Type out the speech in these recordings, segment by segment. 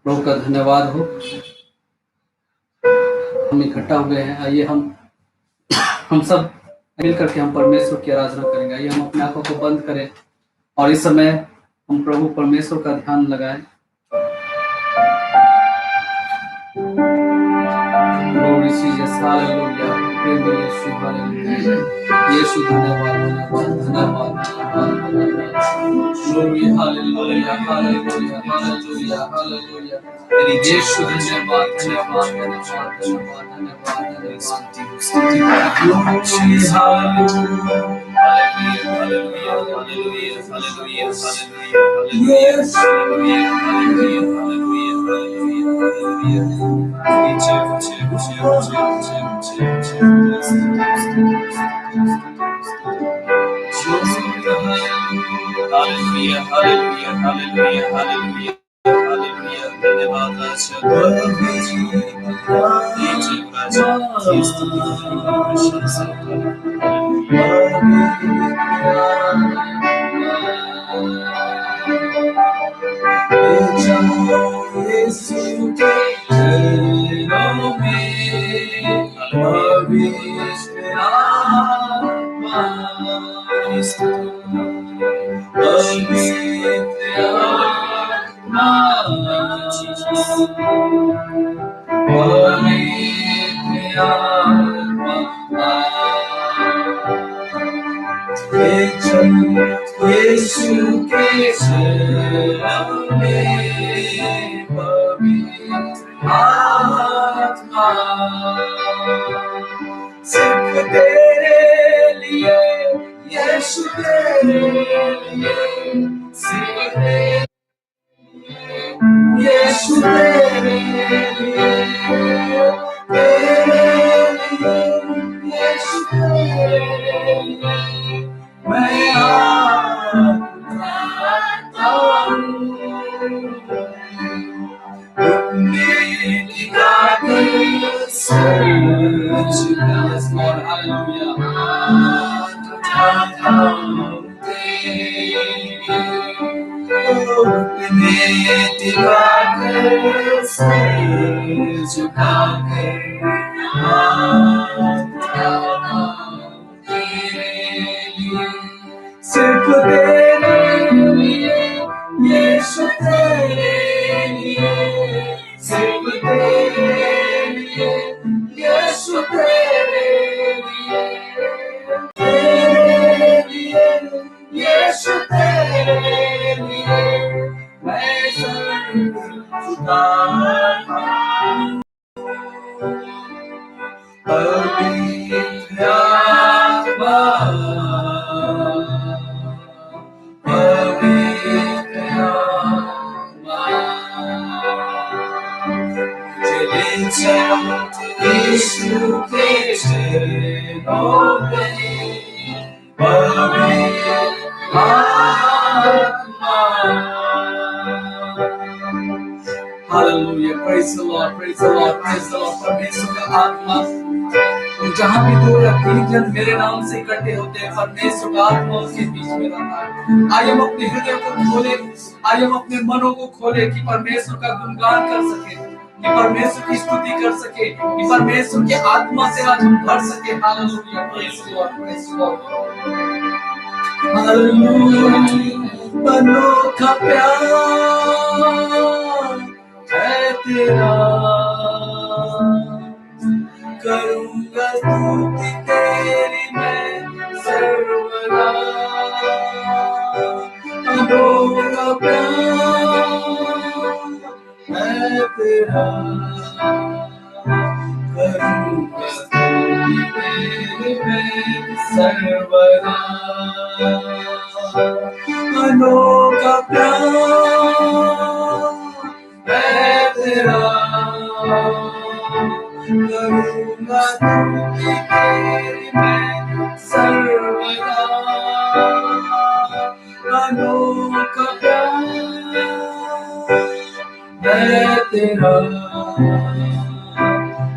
प्रभु का धन्यवाद हो। हम इकट्ठा हुए हैं, आइए हम सब मिल करके हम परमेश्वर की आराधना करेंगे। आइए हम अपने आंखों को बंद करें और इस समय हम प्रभु परमेश्वर का ध्यान लगाएं। Glory Jesus, hallelujah. प्रेमी यीशु, hallelujah. यीशु धन्यवाद, धन्यवाद, धन्यवाद, धन्यवाद। Glory, hallelujah, hallelujah, hallelujah, hallelujah. यीशु धन्यवाद, धन्यवाद, धन्यवाद, धन्यवाद, धन्यवाद, धन्यवाद। Glory, hallelujah, hallelujah, hallelujah, hallelujah, hallelujah. Yes, hallelujah, hallelujah, hallelujah, hallelujah. Hallelujah, hallelujah, hallelujah, hallelujah, hallelujah. धन्यवाद यीशु के चरणों में पवित्र आत्मा सिर्फ तेरे लिए, यीशु तेरे लिए, सिर्फ तेरे लिए, यीशु तेरे लिए, तेरे लिए, यीशु तेरे लिए मैं आता हूँ। सिर्फ तेरे लिए, यीशु तेरे लिए, सिर्फ तेरे लिए, यीशु तेरे लिए, तेरे लिए, यीशु तेरे लिए मैं सर झुकाता हूँ। पवित्र आत्मा, पवित्र आत्मा, चले चल यीशु के चरणों में, पवित्र आत्मा। Hallelujah, praise the Lord, praise the Lord, praise the Lord। परमेश्वर का आत्मा, जहाँ भी 2 या 3 जन मेरे नाम से इकट्ठे होते हैं, परमेश्वर का आत्मा उसके बीच में रहता है। आइए हम अपने हृदय को खोले, आइए हम अपने मनों को खोले कि परमेश्वर का गुणगान कर सके, कि परमेश्वर की स्तुति कर सके, कि परमेश्वर के आत्मा से आज हम भर सके। Hallelujah, praise the Lord, praise the Lord, hallelujah. अनोखा प्यार है तेरा, करूँगा स्तुति तेरी मैं सर्वदा। अनोखा प्यार है तेरा, करूँगा स्तुति तेरी मैं सर्वदा। अनोखा प्यार है तेरा, करूँगा स्तुति तेरी मैं सर्वदा। अनोखा प्यार है तेरा,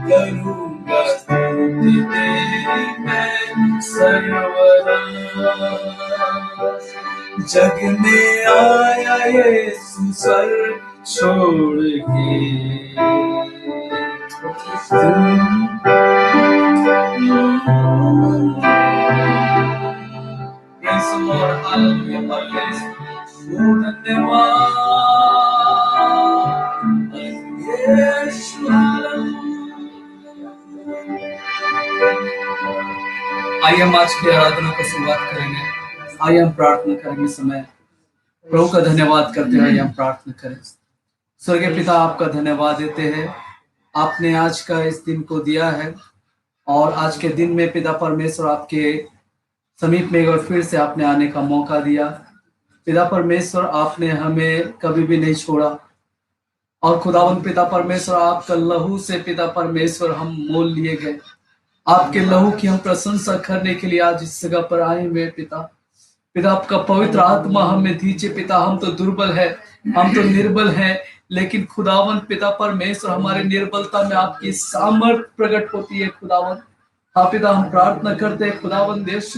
करूँगा स्तुति तेरी मैं सर्वदा। जग में आया यीशु, सर छोड़ के Praise the Lord, hallelujah, धन्यवाद यीशु, हालेलुया। आइए हम आज की आराधना को शुरुआत करेंगे। आइए हम प्रार्थना करेंगे। समय प्रभु का धन्यवाद करते हुए हम प्रार्थना करें। स्वर्गीय पिता, आपका धन्यवाद देते हैं, आपने आज का इस दिन को दिया है और आज के दिन में पिता परमेश्वर आपके समीप में एक बार फिर से आपने आने का मौका दिया। पिता परमेश्वर, आपने हमें कभी भी नहीं छोड़ा और खुदावन पिता परमेश्वर, आपका लहू से पिता परमेश्वर हम मोल लिए गए। आपके लहू की हम प्रशंसा करने के लिए आज इस जगह पर आए हुए पिता। पिता, आपका पवित्र आत्मा हमें दीजिए पिता। हम तो दुर्बल है, हम तो निर्बल हैं, लेकिन खुदावन पिता परमेश्वर, हमारे निर्बलता में आपकी सामर्थ प्रकट होती है खुदावन। हाँ पिता, हम प्रार्थना करते हैं खुदावन देश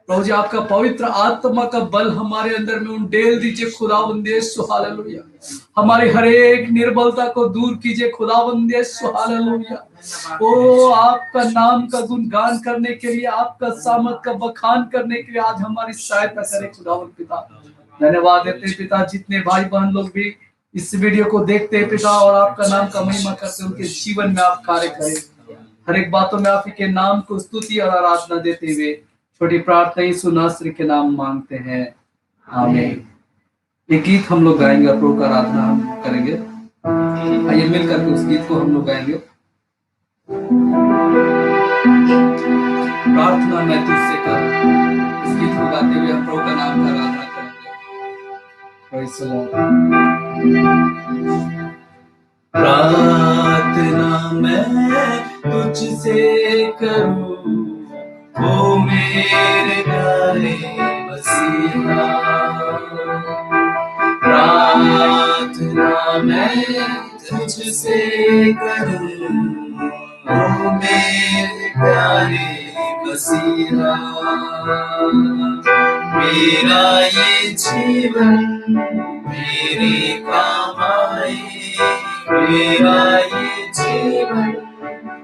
प्रभु जी, आपका पवित्र आत्मा का बल हमारे अंदर में उंडेल दीजिए खुदावंद यीशु, हालेलुया। हमारी हर एक निर्बलता को दूर कीजिए खुदावंद यीशु, हालेलुया। ओ आपका नाम का गुणगान करने के लिए, आपका सामर्थ का बखान करने के लिए आज हमारी सहायता करें खुदावंद पिता। धन्यवाद देते हैं पिता, जितने भाई बहन लोग भी इस वीडियो को देखते हैं पिता और आपका नाम का महिमा करते हैं, उनके जीवन में आप कार्य करें। हर एक बातों में आप के नाम को स्तुति और आराधना देते हुए छोटी प्रार्थना यीशु नासरी के नाम मांगते हैं, आमीन। ये गीत हम लोग गाएंगे, प्रभु का आराधना हम करेंगे। आइए मिलकर के उस गीत को हम लोग गाएंगे। प्रार्थना मैं तुझसे कर, इस गीत को गाते हुए हम प्रभु का नाम का आराधना करेंगे। Praise the Lord। प्रार्थना मैं तुझसे करूं, ओ मेरे प्यारे मसीहा। प्रार्थना मैं तुझसे करूं, ओ मेरे प्यारे मसीहा। मेरा ये जीवन मेरे काम आए, मेरा ये जीवन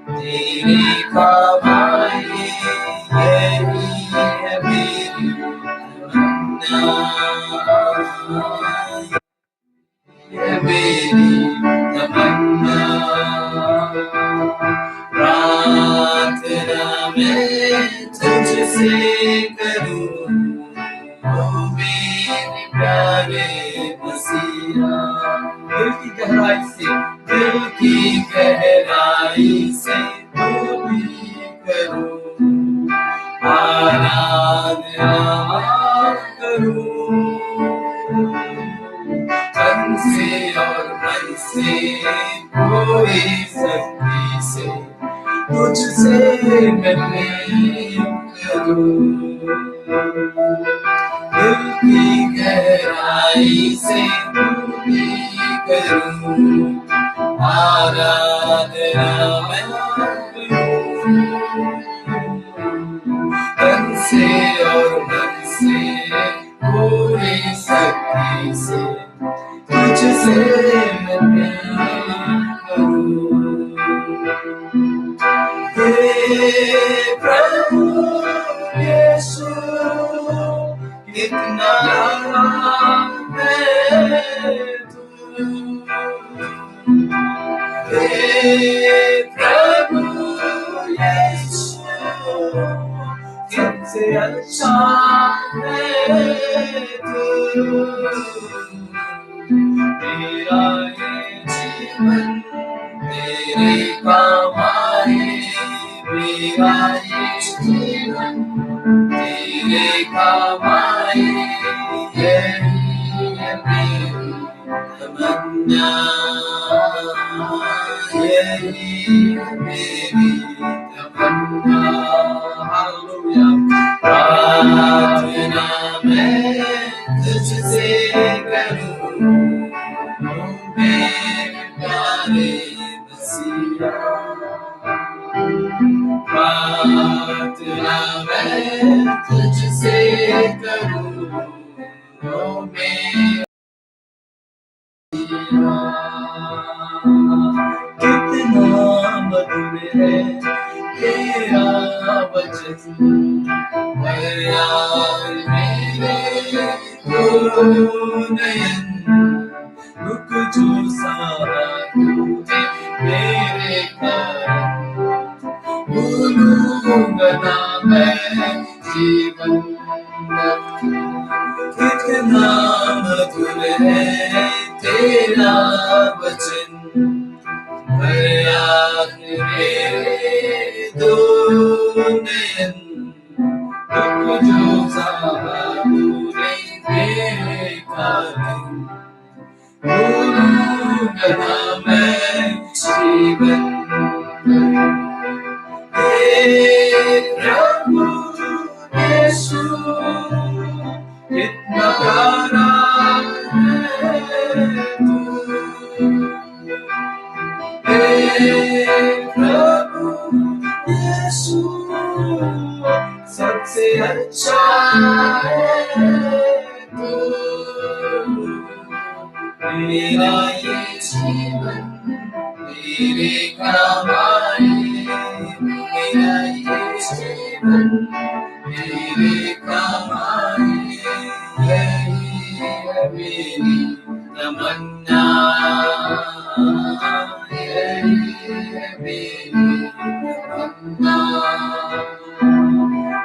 तेरे काम आए, यही है मेरी तमन्ना, ये मेरी तमन्ना। प्रार्थना मैं तुझसे करूं, ओ मेरे प्यारे मसीहा। दिल की गहराई से, दिल की गहराई से तुझी करूं, आराधना करूं, तन से और मन से पूरी शक्ति से तुझसे मैं प्रेम करूं। दिल की गहराई से तुझी करूं, आराधना मैं करूं, तन से और मन से पूरी शक्ति से तुझसे मैं प्यार करूं। हे प्रभु यीशु, कितना है तू। हे प्रभु यीशु, कितने अच्छा है तू। मेरा ये जीवन तेरे काम आए, मेरा ये जीवन तेरे काम आए, यही है मेरी तमन्ना, यही है मेरी तमन्ना। हालेलुया। प्रार्थना मैं तुझसे करूं, मेरे प्यारे मसीहा। प्रार्थना मैं तुझसे करूं, ओ मेरे मसीहा। भरोसा तूने मेरे कारण भूलूंगा ना मैं जीवन कितना मधुर है तेरा वचन याद मेरे दो नयन दुख जो सहा तूने मेरे कारण भूलूंगा ना मैं जीवन हे प्रभु यीशु कितना प्यारा है तू प्रभु यीशु सबसे अच्छा है तू मेरा ये जीवन तेरे काम आए मेरा ये जीवन तेरे काम आए यही है मेरी तमन्ना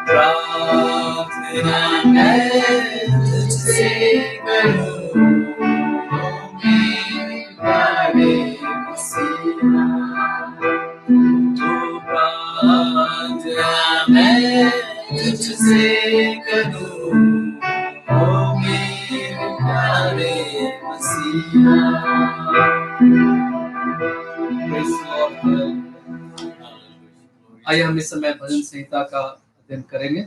प्रार्थना मैं तुझसे करूं मेरे प्यारे मसीहा तो प्रार्थना मैं तुझसे करूं मेरे प्यारे मसीहा आइए हम इस समय भजन संहिता का अध्ययन करेंगे।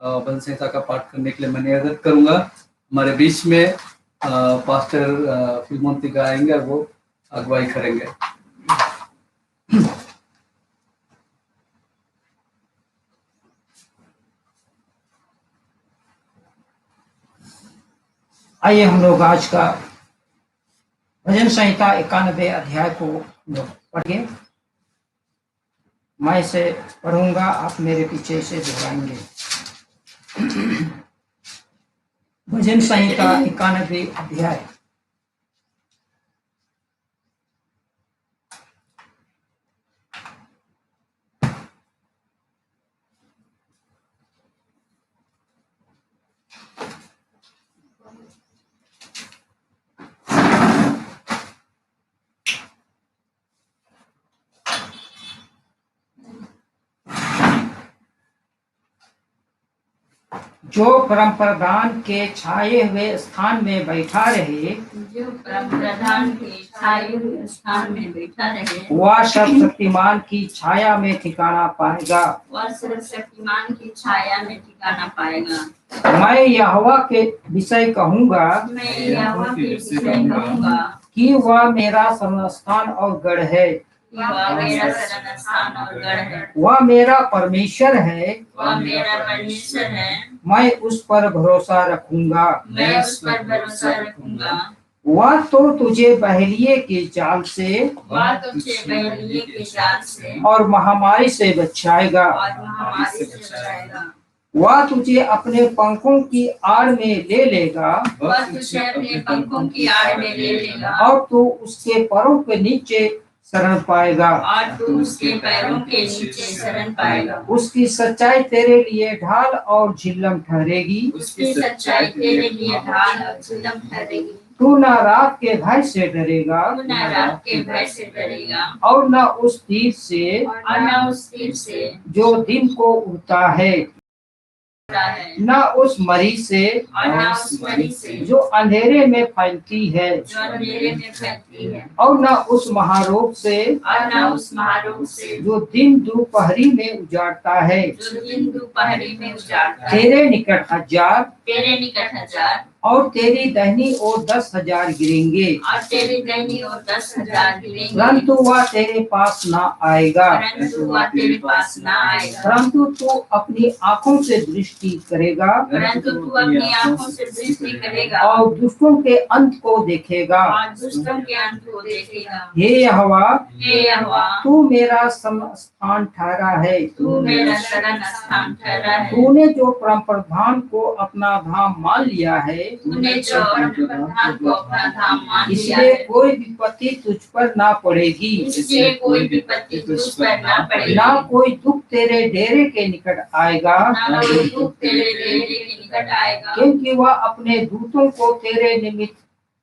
भजन संहिता का पाठ करने के लिए मैं निवेदन करूंगा। हमारे बीच में पास्टर फिल्मोंती गाएंगे और वो अगुवाई करेंगे। आइए हम लोग आज का भजन संहिता 91 अध्याय को पढ़िए। मैं इसे पढ़ूंगा, आप मेरे पीछे से दोहराएंगे। भजन संहिता 91 अध्याय। जो परम प्रधान के छाए हुए स्थान में बैठा रहे, जो परम प्रधान के छाए हुए स्थान में बैठा रहे, वह सर्वशक्तिमान की छाया में ठिकाना पाएगा। वह सर्वशक्तिमान की छाया में ठिकाना पाएगा। मैं यहोवा के विषय कहूँगा, मैं यहोवा के विषय कहूँगा कि वह मेरा शरणस्थान और गढ़ है। वह मेरा शरणस्थान और गढ़ है। वह मेरा परमेश्वर है। वह मेरा परमेश्वर है। मैं उस पर भरोसा रखूंगा। मैं उस पर भरोसा रखूंगा। वह तो तुझे बहेलिये के जाल से, वह तुझे बहेलिये के जाल से और महामारी से बचाएगा। और महामारी से बचाएगा। वह तुझे अपने पंखों की आड़ में ले लेगा। वह तुझे अपने पंखों की आड़ में ले लेगा। और तू उसके पैरों के नीचे शरण पाएगा। और तू उसके पैरों के नीचे शरण पाएगा। उसकी सच्चाई तेरे लिए ढाल और झिल्लम ठहरेगी। उसकी सच्चाई तेरे लिए ढाल और झिल्लम ठहरेगी। तू न रात के भय से डरेगा, तू न रात के भय से डरेगा, और न उस तीर से और न उस तीर से जो दिन को उड़ता है, न उस मरी से और न उस मरी से जो अंधेरे में फैलती है, जो अंधेरे में फैलती है, और न उस महारोग से और न उस महारोग से जो दिन दोपहरी में उजाड़ता है। जो दिन दोपहरी में उजाड़ता है। तेरे निकट 1000 तेरे निकट 1000 और तेरी दाहिनी ओर 10,000 गिरेंगे, और तेरी दाहिनी ओर 10,000 गिरेंगे, परंतु वह तेरे पास न आएगा। परंतु वह तेरे पास न आएगा। परंतु तू अपनी आंखों से दृष्टि करेगा, परंतु तू अपनी आंखों से दृष्टि करेगा और दुष्टों के अंत को देखेगा। और दुष्टों के अंत को देखेगा। हे यहोवा, हे यहोवा, तू मेरा स्थान ठहरा है। तू मेरा शरण स्थान ठहरा है। तूने जो परम प्रधान को अपना धाम मान लिया है, तूने जो अपने प्रधान को अपना धाम मान लिया इसलिए है, कोई विपत्ति तुझ पर ना पड़ेगी, इसलिए कोई विपत्ति तुझ पर ना पड़ेगी, ना कोई दुख तेरे डेरे के निकट आएगा, ना कोई दुख तेरे डेरे के निकट आएगा, क्योंकि वह अपने दूतों को तेरे निमित्त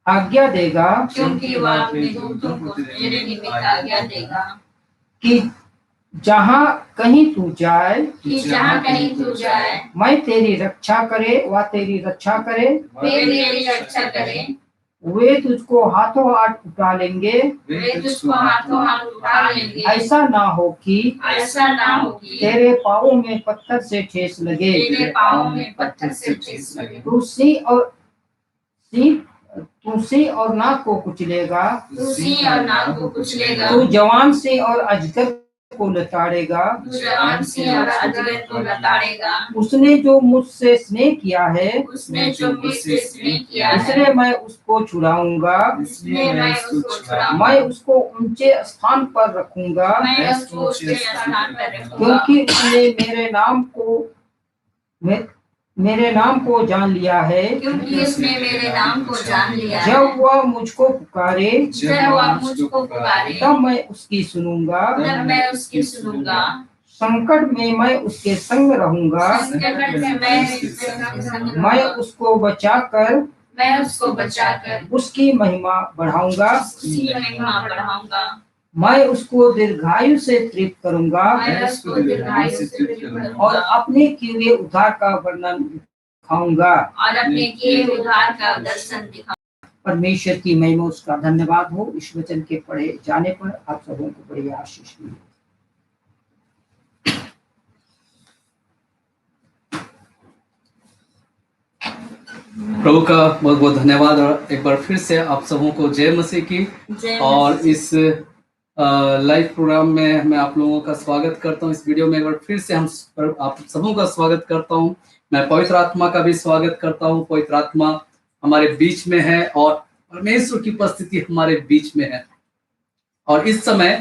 आज्ञा देगा क्योंकि वह अपने दूतों को तेरे निमित्त आज्ञा देगा कि जहाँ कहीं तू जाए, कि जहाँ कहीं तू जाए मैं तेरी रक्षा करे, वह तेरी रक्षा करे, वे तेरी रक्षा करें, वे तुझको हाथों हाथ उठा लेंगे, वे तुझको हाथों हाथ उठा लेंगे, ऐसा ना हो कि ऐसा ना हो कि तेरे पाँवों में पत्थर से ठेस लगे। तेरे पाँवों में पत्थर से ठेस लगे। तू सिंह और नाग को कुचलेगा, तू सिंह और नाग को कुचलेगा, तू जवान सिंह और अजगर को लताड़ेगा, तू जवान सिंह और अजगर को लताड़ेगा। उसने जो मुझसे स्नेह किया है, उसने जो मुझसे स्नेह किया है, इसलिए मैं उसको छुड़ाऊंगा, इसलिए मैं उसको छुड़ाऊंगा, मैं उसको ऊंचे स्थान पर रखूंगा, मैं उसको ऊंचे स्थान पर रखूंगा, क्योंकि उसने मेरे नाम को जान लिया है। क्योंकि उसने मेरे नाम को जान लिया है। जब वह मुझको पुकारे, जब वह मुझको पुकारे, तब मैं उसकी सुनूंगा, तब मैं उसकी सुनूंगा। संकट में मैं उसके संग रहूंगा, संकट में मैं उसके संग मैं रहूंगा। उसको बचाकर मैं उसको बचाकर उसकी महिमा बढ़ाऊंगा, उसकी महिमा बढ़ाऊंगा। मैं उसको दीर्घायु से तृप्त करूंगा मैं उसको दीर्घायु से तृप्त करूंगा और अपने किए हुए उद्धार का वर्णन दिखाऊंगा। और अपने किए उद्धार का दर्शन दिखाऊंगा। परमेश्वर की महिमा, उसका धन्यवाद हो। इस वचन के पढ़े जाने पर आप सबों को बड़ी आशीष मिली। प्रभु का बहुत बहुत धन्यवाद और एक बार फिर से आप सबों को जय मसीह की। और इस लाइव प्रोग्राम में मैं आप लोगों का स्वागत करता हूं। इस वीडियो में एक बार फिर से आप सबों का स्वागत करता हूं। मैं पवित्र आत्मा का भी स्वागत करता हूं। पवित्र आत्मा हमारे बीच में है और परमेश्वर की उपस्थिति हमारे बीच में है। और इस समय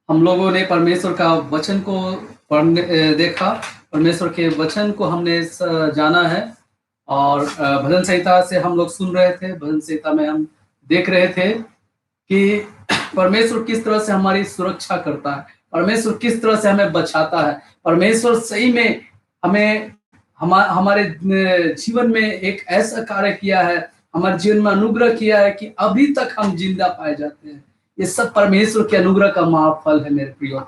हम लोगों ने परमेश्वर का वचन को देखा, परमेश्वर के वचन को हमने जाना है। और भजन संहिता से हम लोग सुन रहे थे, भजन संहिता में हम देख रहे थे कि परमेश्वर किस तरह से हमारी सुरक्षा करता है, परमेश्वर किस तरह से हमें बचाता है। परमेश्वर सही में हमें हमारे जीवन में एक ऐसा कार्य किया है, हमारे जीवन में अनुग्रह किया है कि अभी तक हम जिंदा पाए जाते हैं। ये सब परमेश्वर के अनुग्रह का महाफल है मेरे प्रियो।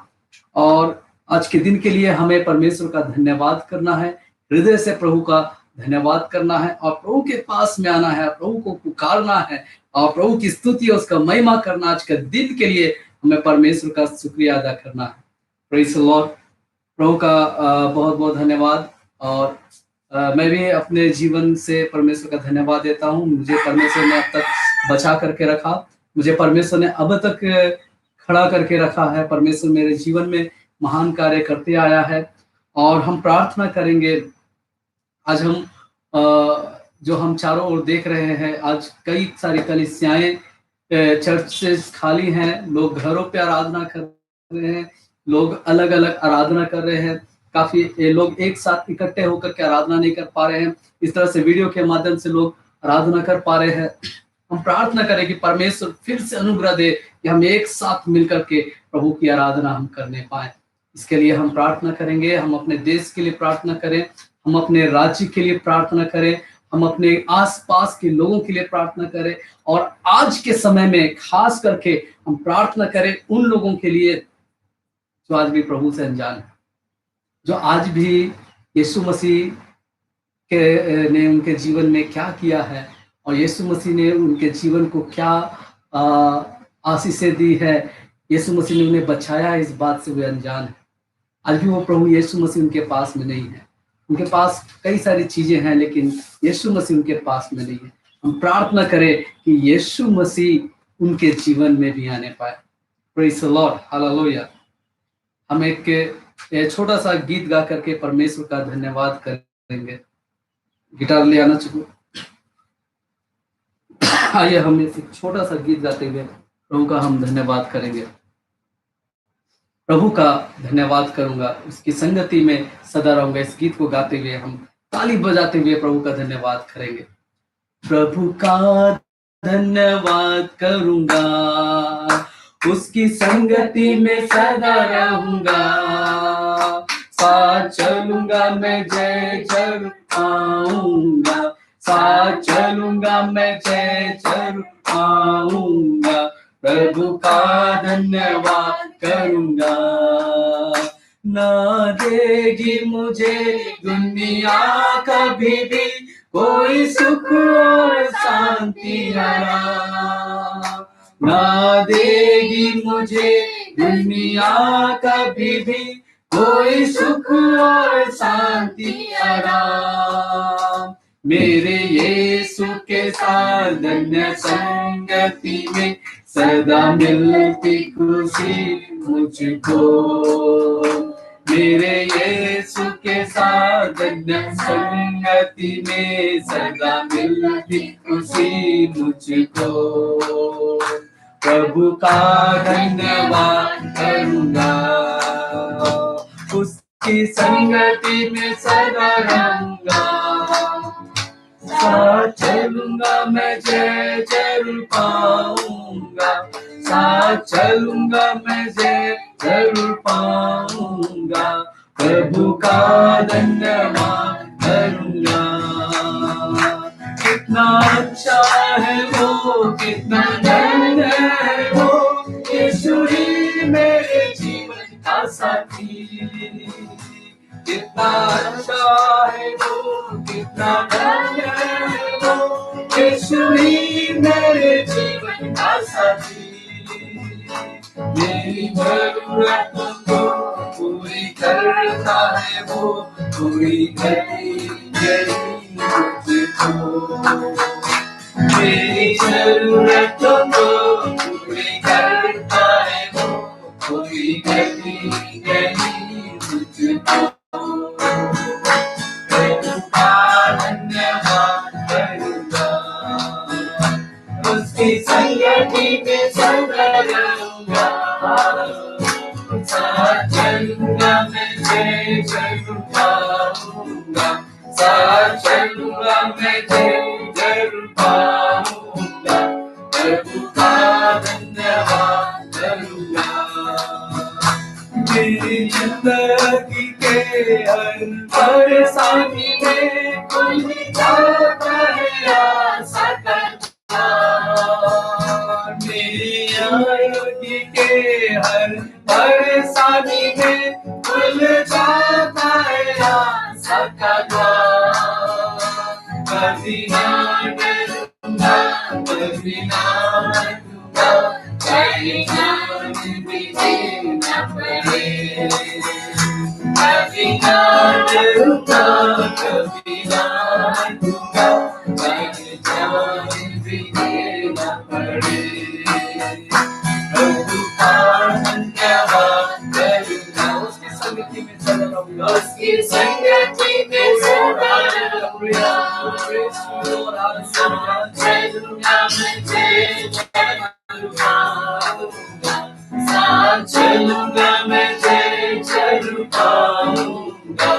और आज के दिन के लिए हमें परमेश्वर का धन्यवाद करना है, हृदय से प्रभु का धन्यवाद करना है और प्रभु के पास में आना है, प्रभु को पुकारना है और प्रभु की स्तुति और उसका महिमा करना। आज के दिन के लिए हमें परमेश्वर का शुक्रिया अदा करना है। Praise the Lord. प्रभु का बहुत बहुत धन्यवाद। और मैं भी अपने जीवन से परमेश्वर का धन्यवाद देता हूँ। मुझे परमेश्वर ने अब तक बचा करके रखा, मुझे परमेश्वर ने अब तक खड़ा करके रखा है। परमेश्वर मेरे जीवन में महान कार्य करते आया है। और हम प्रार्थना करेंगे। आज हम जो हम चारों ओर देख रहे हैं, आज कई सारी कलीसियाएं, चर्चेस खाली हैं, लोग घरों पे आराधना कर रहे हैं, लोग अलग अलग आराधना कर रहे हैं। काफी लोग एक साथ इकट्ठे होकर के आराधना नहीं कर पा रहे हैं। इस तरह से वीडियो के माध्यम से लोग आराधना कर पा रहे हैं। हम प्रार्थना करें कि परमेश्वर फिर से अनुग्रह दे कि हम एक साथ मिलकर के प्रभु की आराधना हम करने पाए। इसके लिए हम प्रार्थना करेंगे। हम अपने देश के लिए प्रार्थना करें, हम अपने राज्य के लिए प्रार्थना करें, हम अपने आसपास के लोगों के लिए प्रार्थना करें। और आज के समय में खास करके हम प्रार्थना करें उन लोगों के लिए जो आज भी प्रभु से अनजान है, जो आज भी यीशु मसीह के ने उनके जीवन में क्या किया है और यीशु मसीह ने उनके जीवन को क्या आशीषें दी है, यीशु मसीह ने उन्हें बचाया है, इस बात से वे अनजान है। आज भी वो प्रभु यीशु मसीह उनके पास में नहीं है। उनके पास कई सारी चीजें हैं लेकिन यीशु मसीह उनके पास में नहीं है। हम प्रार्थना करें कि यीशु मसीह उनके जीवन में भी आने पाए। Praise the Lord, hallelujah. हम एक छोटा सा गीत गा करके परमेश्वर का धन्यवाद करेंगे। गिटार ले आना चाहिए। आइए हम एक छोटा सा गीत गाते हुए प्रभु का हम धन्यवाद करेंगे। प्रभु का धन्यवाद करूंगा, उसकी संगति में सदा रहूंगा। इस गीत को गाते हुए हम ताली बजाते हुए प्रभु का धन्यवाद करेंगे। प्रभु का धन्यवाद करूंगा, उसकी संगति में सदा रहूंगा, साथ चलूंगा मैं जय जरूर पाऊंगा, साथ चलूंगा मैं जय जरूर पाऊंगा, प्रभु का धन्यवाद करूंगा। ना देगी मुझे दुनिया कभी भी कोई सुख और शांति आराम, ना देगी मुझे दुनिया कभी भी कोई सुख और शांति आराम। मेरे यीशु के साथ धन्य संगति में सदा मिलती खुशी मुझको, मेरे यीशु के साथ धन्य संगति में सदा मिलती खुशी मुझको, प्रभु का धन्यवाद करूंगा, उसकी संगति में सदा रहूंगा, साथ चलूंगा मैं जय जरूर पाऊंगा, साथ चलूंगा मैं जय जरूर पाऊंगा, प्रभु का धन्यवाद करूंगा। कितना अच्छा है वो, कितना धन्य है वो, यीशु ही मेरे जीवन का साथी, कितना अच्छा है वो, कितना धन्य है वो, यीशु ही मेरे जीवन का साथी, मेरी जरूरतों को पूरी करता है वो, पूरी करी मुझको, मेरी जरूरतों को पूरी करता है वो, पूरी करी मुझको, धन्यवाद करूंगा, उसकी संगति में सदा रहूंगा, साथ चलूंगा मैं जय जरूर पाऊंगा, साथ चलूंगा मैं जय जरूर पाऊंगा, प्रभु का धन्यवाद करूंगा। मेरी जिंदगी के हर परेशानी में खुल जाता है आशा का द्वार, मेरी जिंदगी के हर परेशानी में खुल जाता है आशा का द्वार, कभी ना डरूंगा, कभी ना डरूंगा, कभी जान भी देना पड़े, कभी ना डरूंगा, कभी ना डरूंगा, कभी जान भी देना पड़े, प्रभु का धन्यवाद करूंगा, उसकी संगति में सदा रहूंगा, उसकी संगति में सदा रहूंगा, चलूंगा मैं जय साथ चलूंगा मैं जय जरूर पाऊंगा,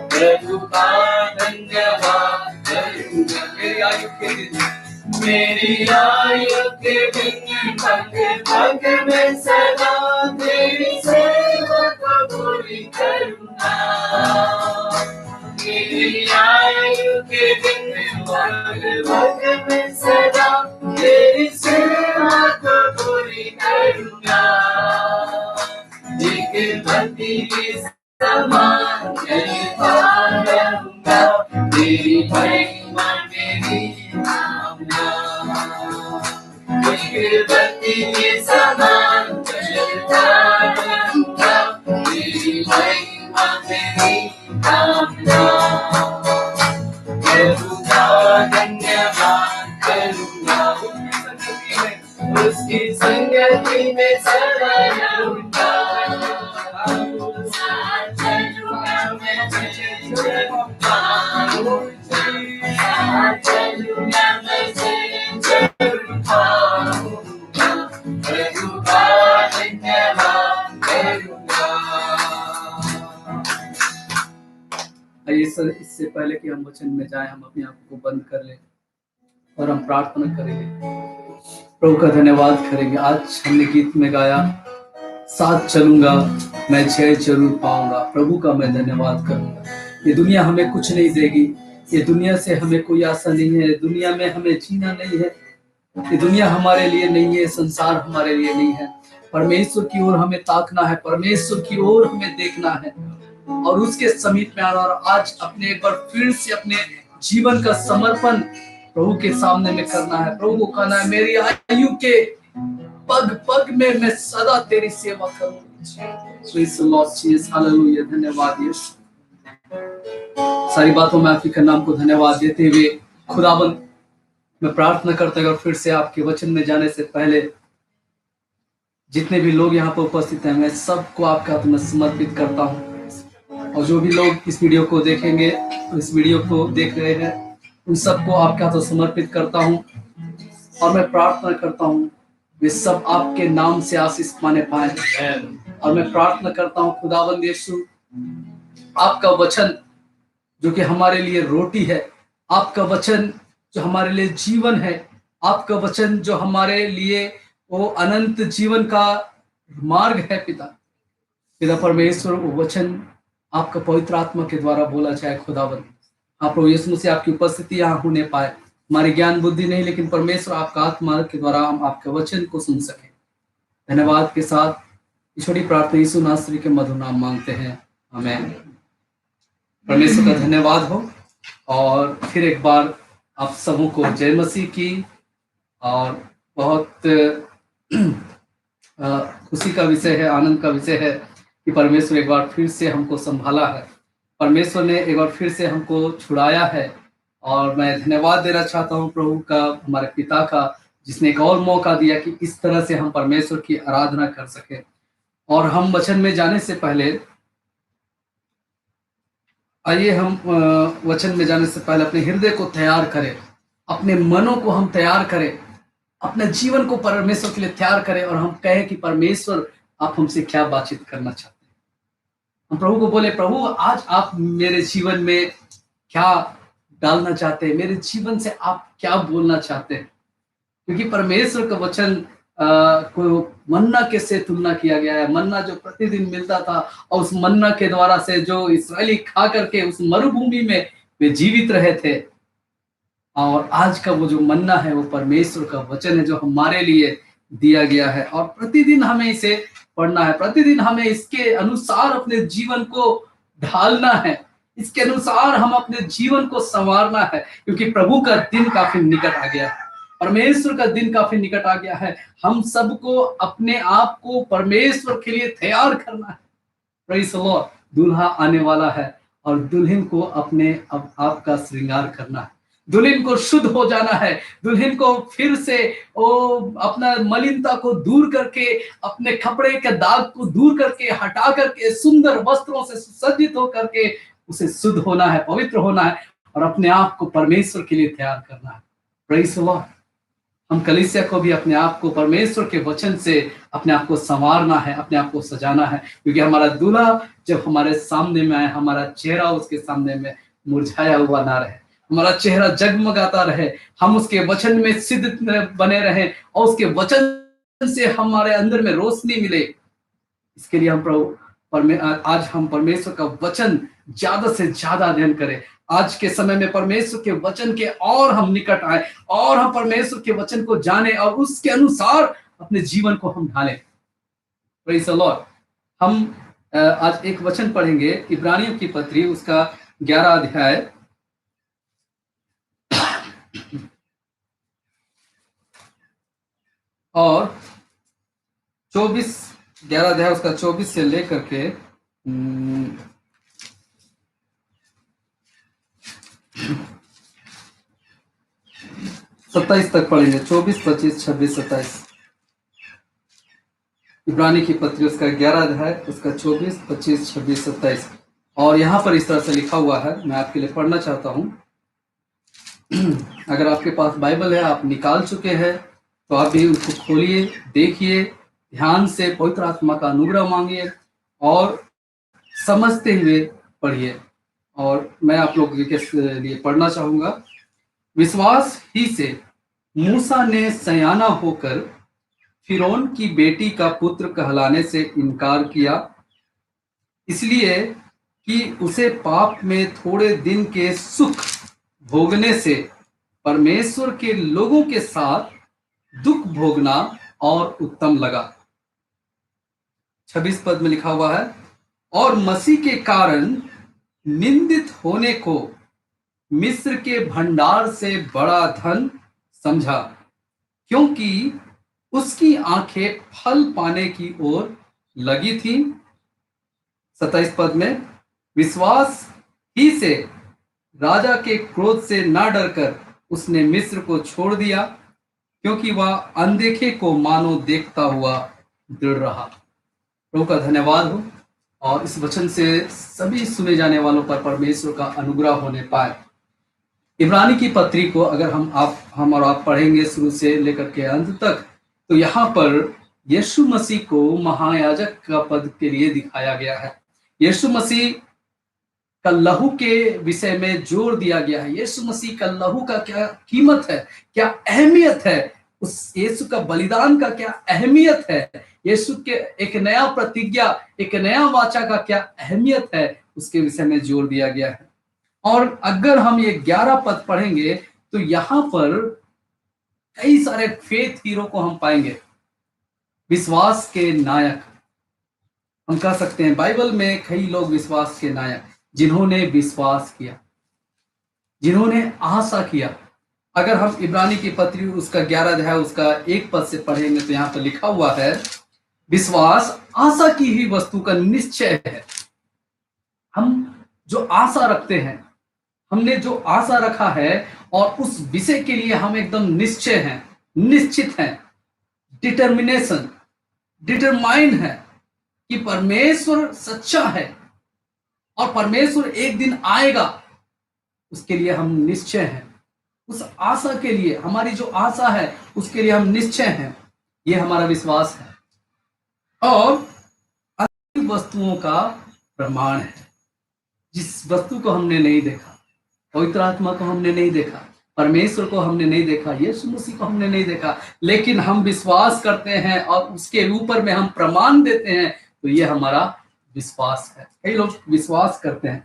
प्रभु का धन्यवाद करूंगा। मेरी आयु के दिन, मेरी आयु के दिन पग पग में सदा तेरी सेवा को पूरी करूंगा, मेरी आयु के दिन पग पग में सदा तेरी सेवा को पूरी करूंगा, एक बंदी के समान जलता रहूंगा, तेरी महिमा मेरी भावना, एक बंदी के समान जलता रहूंगा, तेरी महिमा मेरी भावना, प्रभु का धन्यवाद करूंगा, उसकी संगति में सदा रहूंगा, साथ चलूंगा मैं जय जरूर पाऊंगा, साथ चलूंगा मैं जय जरूर पाऊंगा, प्रभु का धन्यवाद करूंगा। आइए सर, इससे पहले कि हम वचन में जाएं, हम अपने आप को बंद कर लें और हम प्रार्थना करेंगे, प्रभु का धन्यवाद करेंगे। आज हमने गीत में गाया, साथ चलूंगा मैं जय जरूर पाऊंगा, प्रभु का मैं धन्यवाद करूंगा। ये दुनिया हमें कुछ नहीं देगी, ये दुनिया से हमें कोई आशा नहीं है, दुनिया में हमें जीना नहीं है, ये दुनिया हमारे लिए नहीं है, संसार हमारे लिए नहीं है। परमेश्वर की ओर हमें ताकना है, परमेश्वर की ओर हमें देखना है और उसके समीप में आना, और आज अपने एक बार फिर से अपने जीवन का समर्पण प्रभु के सामने में करना है। प्रभु को कहना है, मेरी आयु के पग पग में मैं सदा तेरी सेवा करूंगी। हालेलुया, धन्यवाद यीशु। सारी बातों में आपके नाम को धन्यवाद देते हुए खुदाबंद मैं प्रार्थना करता हूँ, फिर से आपके वचन में जाने से पहले जितने भी लोग यहाँ पर उपस्थित हैं, मैं सबको आपके हाथ में समर्पित करता हूँ। और जो भी लोग इस वीडियो को देखेंगे, इस वीडियो को देख रहे हैं, उन सबको आपके हाथों समर्पित करता हूँ। और मैं प्रार्थना करता हूँ वे सब आपके नाम से आशीष पाने पाए। और मैं प्रार्थना करता हूँ खुदावंद यीशु, आपका वचन जो कि हमारे लिए रोटी है, आपका वचन जो हमारे लिए जीवन है, आपका वचन जो हमारे लिए वो अनंत जीवन का मार्ग है। पिता परमेश्वर, वो वचन आपका पवित्र आत्मा के द्वारा बोला जाए खुदावंद। आप प्रभु यीशु मसीह आपकी उपस्थिति यहाँ होने पाए, हमारी ज्ञान बुद्धि नहीं लेकिन परमेश्वर आपका आत्मा के द्वारा हम आपके वचन को सुन सके। धन्यवाद के साथ छोटी प्रार्थना यीशु नासरी के मधुर नाम मांगते हैं, आमीन। परमेश्वर का धन्यवाद हो। और फिर एक बार आप सबों को जय मसीह की। और बहुत खुशी का विषय है, आनंद का विषय है कि परमेश्वर एक बार फिर से हमको संभाला है, परमेश्वर ने एक बार फिर से हमको छुड़ाया है। और मैं धन्यवाद देना चाहता हूँ प्रभु का, हमारे पिता का, जिसने एक और मौका दिया कि इस तरह से हम परमेश्वर की आराधना कर सके। और हम वचन में जाने से पहले, आइए हम वचन में जाने से पहले अपने हृदय को तैयार करें, अपने मनों को हम तैयार करें, अपने जीवन को परमेश्वर के लिए तैयार करें और हम कहें कि परमेश्वर आप हमसे क्या बातचीत करना चाहते हैं। हम प्रभु को बोले, प्रभु आज आप मेरे जीवन में क्या डालना चाहते हैं, मेरे जीवन से आप क्या बोलना चाहते हैं। क्योंकि परमेश्वर का वचन को मन्ना के से तुलना किया गया है। मन्ना जो प्रतिदिन मिलता था और उस मन्ना के द्वारा से जो इस्राएली खा करके उस मरुभूमि में वे जीवित रहे थे, और आज का वो जो मन्ना है वो परमेश्वर का वचन है जो हमारे लिए दिया गया है। और प्रतिदिन हमें इसे पढ़ना है, प्रतिदिन हमें इसके अनुसार अपने जीवन को ढालना है, इसके अनुसार हम अपने जीवन को संवारना है। क्योंकि प्रभु का दिन काफी निकट आ गया है, परमेश्वर का दिन काफी निकट आ गया है। हम सबको अपने आप को परमेश्वर के लिए तैयार करना है। Praise the Lord. दूल्हा आने वाला है और दुल्हन को अपने आप का श्रृंगार करना है, दुल्हन को शुद्ध हो जाना है, दुल्हन को फिर से अपना मलिनता को दूर करके, अपने कपड़े के दाग को दूर करके, हटा करके, सुंदर वस्त्रों से सुसज्जित होकर के उसे शुद्ध होना है, पवित्र होना है और अपने आप को परमेश्वर के लिए तैयार करना है। Praise the Lord. हम कलीसिया को भी अपने आप को परमेश्वर के वचन से अपने आप को संवारना है, अपने आप को सजाना है। क्योंकि हमारा दूल्हा जब हमारे सामने में आए, हमारा चेहरा उसके सामने में मुरझाया हुआ ना रहे, हमारा चेहरा जगमगाता रहे, हम उसके वचन में सिद्ध बने रहें और उसके वचन से हमारे अंदर में रोशनी मिले। इसके लिए हम आज हम परमेश्वर का वचन ज्यादा से ज्यादा अध्ययन करें। आज के समय में परमेश्वर के वचन के और हम निकट आए और हम परमेश्वर के वचन को जाने और उसके अनुसार अपने जीवन को हम ढालें। Praise the Lord. हम आज एक वचन पढ़ेंगे, इब्रानियों की पत्री उसका 11 अध्याय और 11 अध्याय उसका 24 से लेकर के 27 तक पढ़ेंगे। 24, 25, 26, 27 इब्रानी की पत्री उसका 11 अध्याय उसका 24, 25, 26, 27। और यहाँ पर इस तरह से लिखा हुआ है, मैं आपके लिए पढ़ना चाहता हूँ। अगर आपके पास बाइबल है, आप निकाल चुके हैं, तो आप भी उसको खोलिए, देखिए, ध्यान से पवित्र आत्मा का अनुग्रह मांगिए और समझते हुए पढ़िए। और मैं आप लोगों के लिए पढ़ना चाहूंगा। विश्वास ही से मूसा ने सयाना होकर फिरौन की बेटी का पुत्र कहलाने से इनकार किया, इसलिए कि उसे पाप में थोड़े दिन के सुख भोगने से परमेश्वर के लोगों के साथ दुख भोगना और उत्तम लगा। 26 पद में लिखा हुआ है, और मसीह के कारण निंदित होने को मिस्र के भंडार से बड़ा धन समझा, क्योंकि उसकी आंखें फल पाने की ओर लगी थी। 27 पद में, विश्वास ही से राजा के क्रोध से न डरकर उसने मिस्र को छोड़ दिया, क्योंकि वह अनदेखे को मानो देखता हुआ दृढ़ रहा। प्रभु का धन्यवाद हो, और इस वचन से सभी सुने जाने वालों पर परमेश्वर का अनुग्रह होने पाए। इब्रानी की पत्री को अगर हम और आप पढ़ेंगे शुरू से लेकर के अंत तक, तो यहाँ पर यीशु मसीह को महायाजक का पद के लिए दिखाया गया है। यीशु मसीह का लहू के विषय में जोर दिया गया है। यीशु मसीह का लहू का क्या कीमत है, क्या अहमियत है, उस यीशु का बलिदान का क्या अहमियत है, यीशु के एक नया प्रतिज्ञा, एक नया वाचा का क्या अहमियत है, उसके विषय में जोर दिया गया है। और अगर हम ये 11 पद पढ़ेंगे तो यहाँ पर कई सारे फेथ हीरो को हम पाएंगे, विश्वास के नायक हम कह सकते हैं। बाइबल में कई लोग विश्वास के नायक, जिन्होंने विश्वास किया, जिन्होंने आशा किया। अगर हम इब्रानी की पत्री उसका 11 अध्याय उसका 1 पद से पढ़ेंगे तो यहाँ पर लिखा हुआ है, विश्वास आशा की ही वस्तु का निश्चय है। हम जो आशा रखते हैं, हमने जो आशा रखा है और उस विषय के लिए हम एकदम निश्चय हैं, निश्चित हैं, डिटरमाइंड है कि परमेश्वर सच्चा है और परमेश्वर एक दिन आएगा, उसके लिए हम निश्चय हैं। उस आशा के लिए, हमारी जो आशा है उसके लिए हम निश्चय हैं। ये हमारा विश्वास है। और अन्य वस्तुओं का प्रमाण है, जिस वस्तु को हमने नहीं देखा, पवित्र आत्मा को हमने नहीं देखा, परमेश्वर को हमने नहीं देखा, यीशु मसीह को हमने नहीं देखा, लेकिन हम विश्वास करते हैं और उसके ऊपर में हम प्रमाण देते हैं, तो ये हमारा विश्वास है। कई लोग विश्वास करते हैं,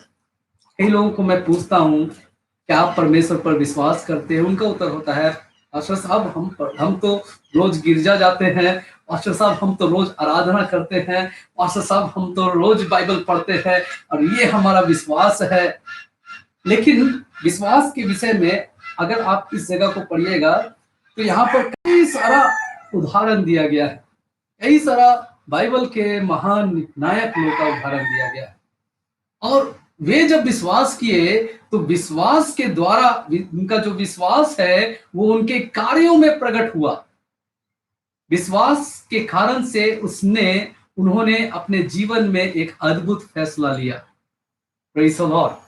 कई लोगों को मैं पूछता हूँ क्या आप परमेश्वर पर विश्वास करते हैं? उनका उत्तर होता है, पास्टर साहब हम तो रोज गिरजा जाते हैं, पास्टर साहब हम तो रोज आराधना करते हैं, पास्टर साहब हम तो रोज बाइबल पढ़ते हैं और ये हमारा विश्वास है। लेकिन विश्वास के विषय में अगर आप इस जगह को पढ़िएगा तो यहाँ पर कई सारा उदाहरण दिया गया है, कई सारा बाइबल के महान नायक लोगों का उदाहरण दिया गया है। और वे जब विश्वास किए तो विश्वास के द्वारा उनका जो विश्वास है वो उनके कार्यों में प्रकट हुआ। विश्वास के कारण से उन्होंने अपने जीवन में एक अद्भुत फैसला लिया। Praise the Lord.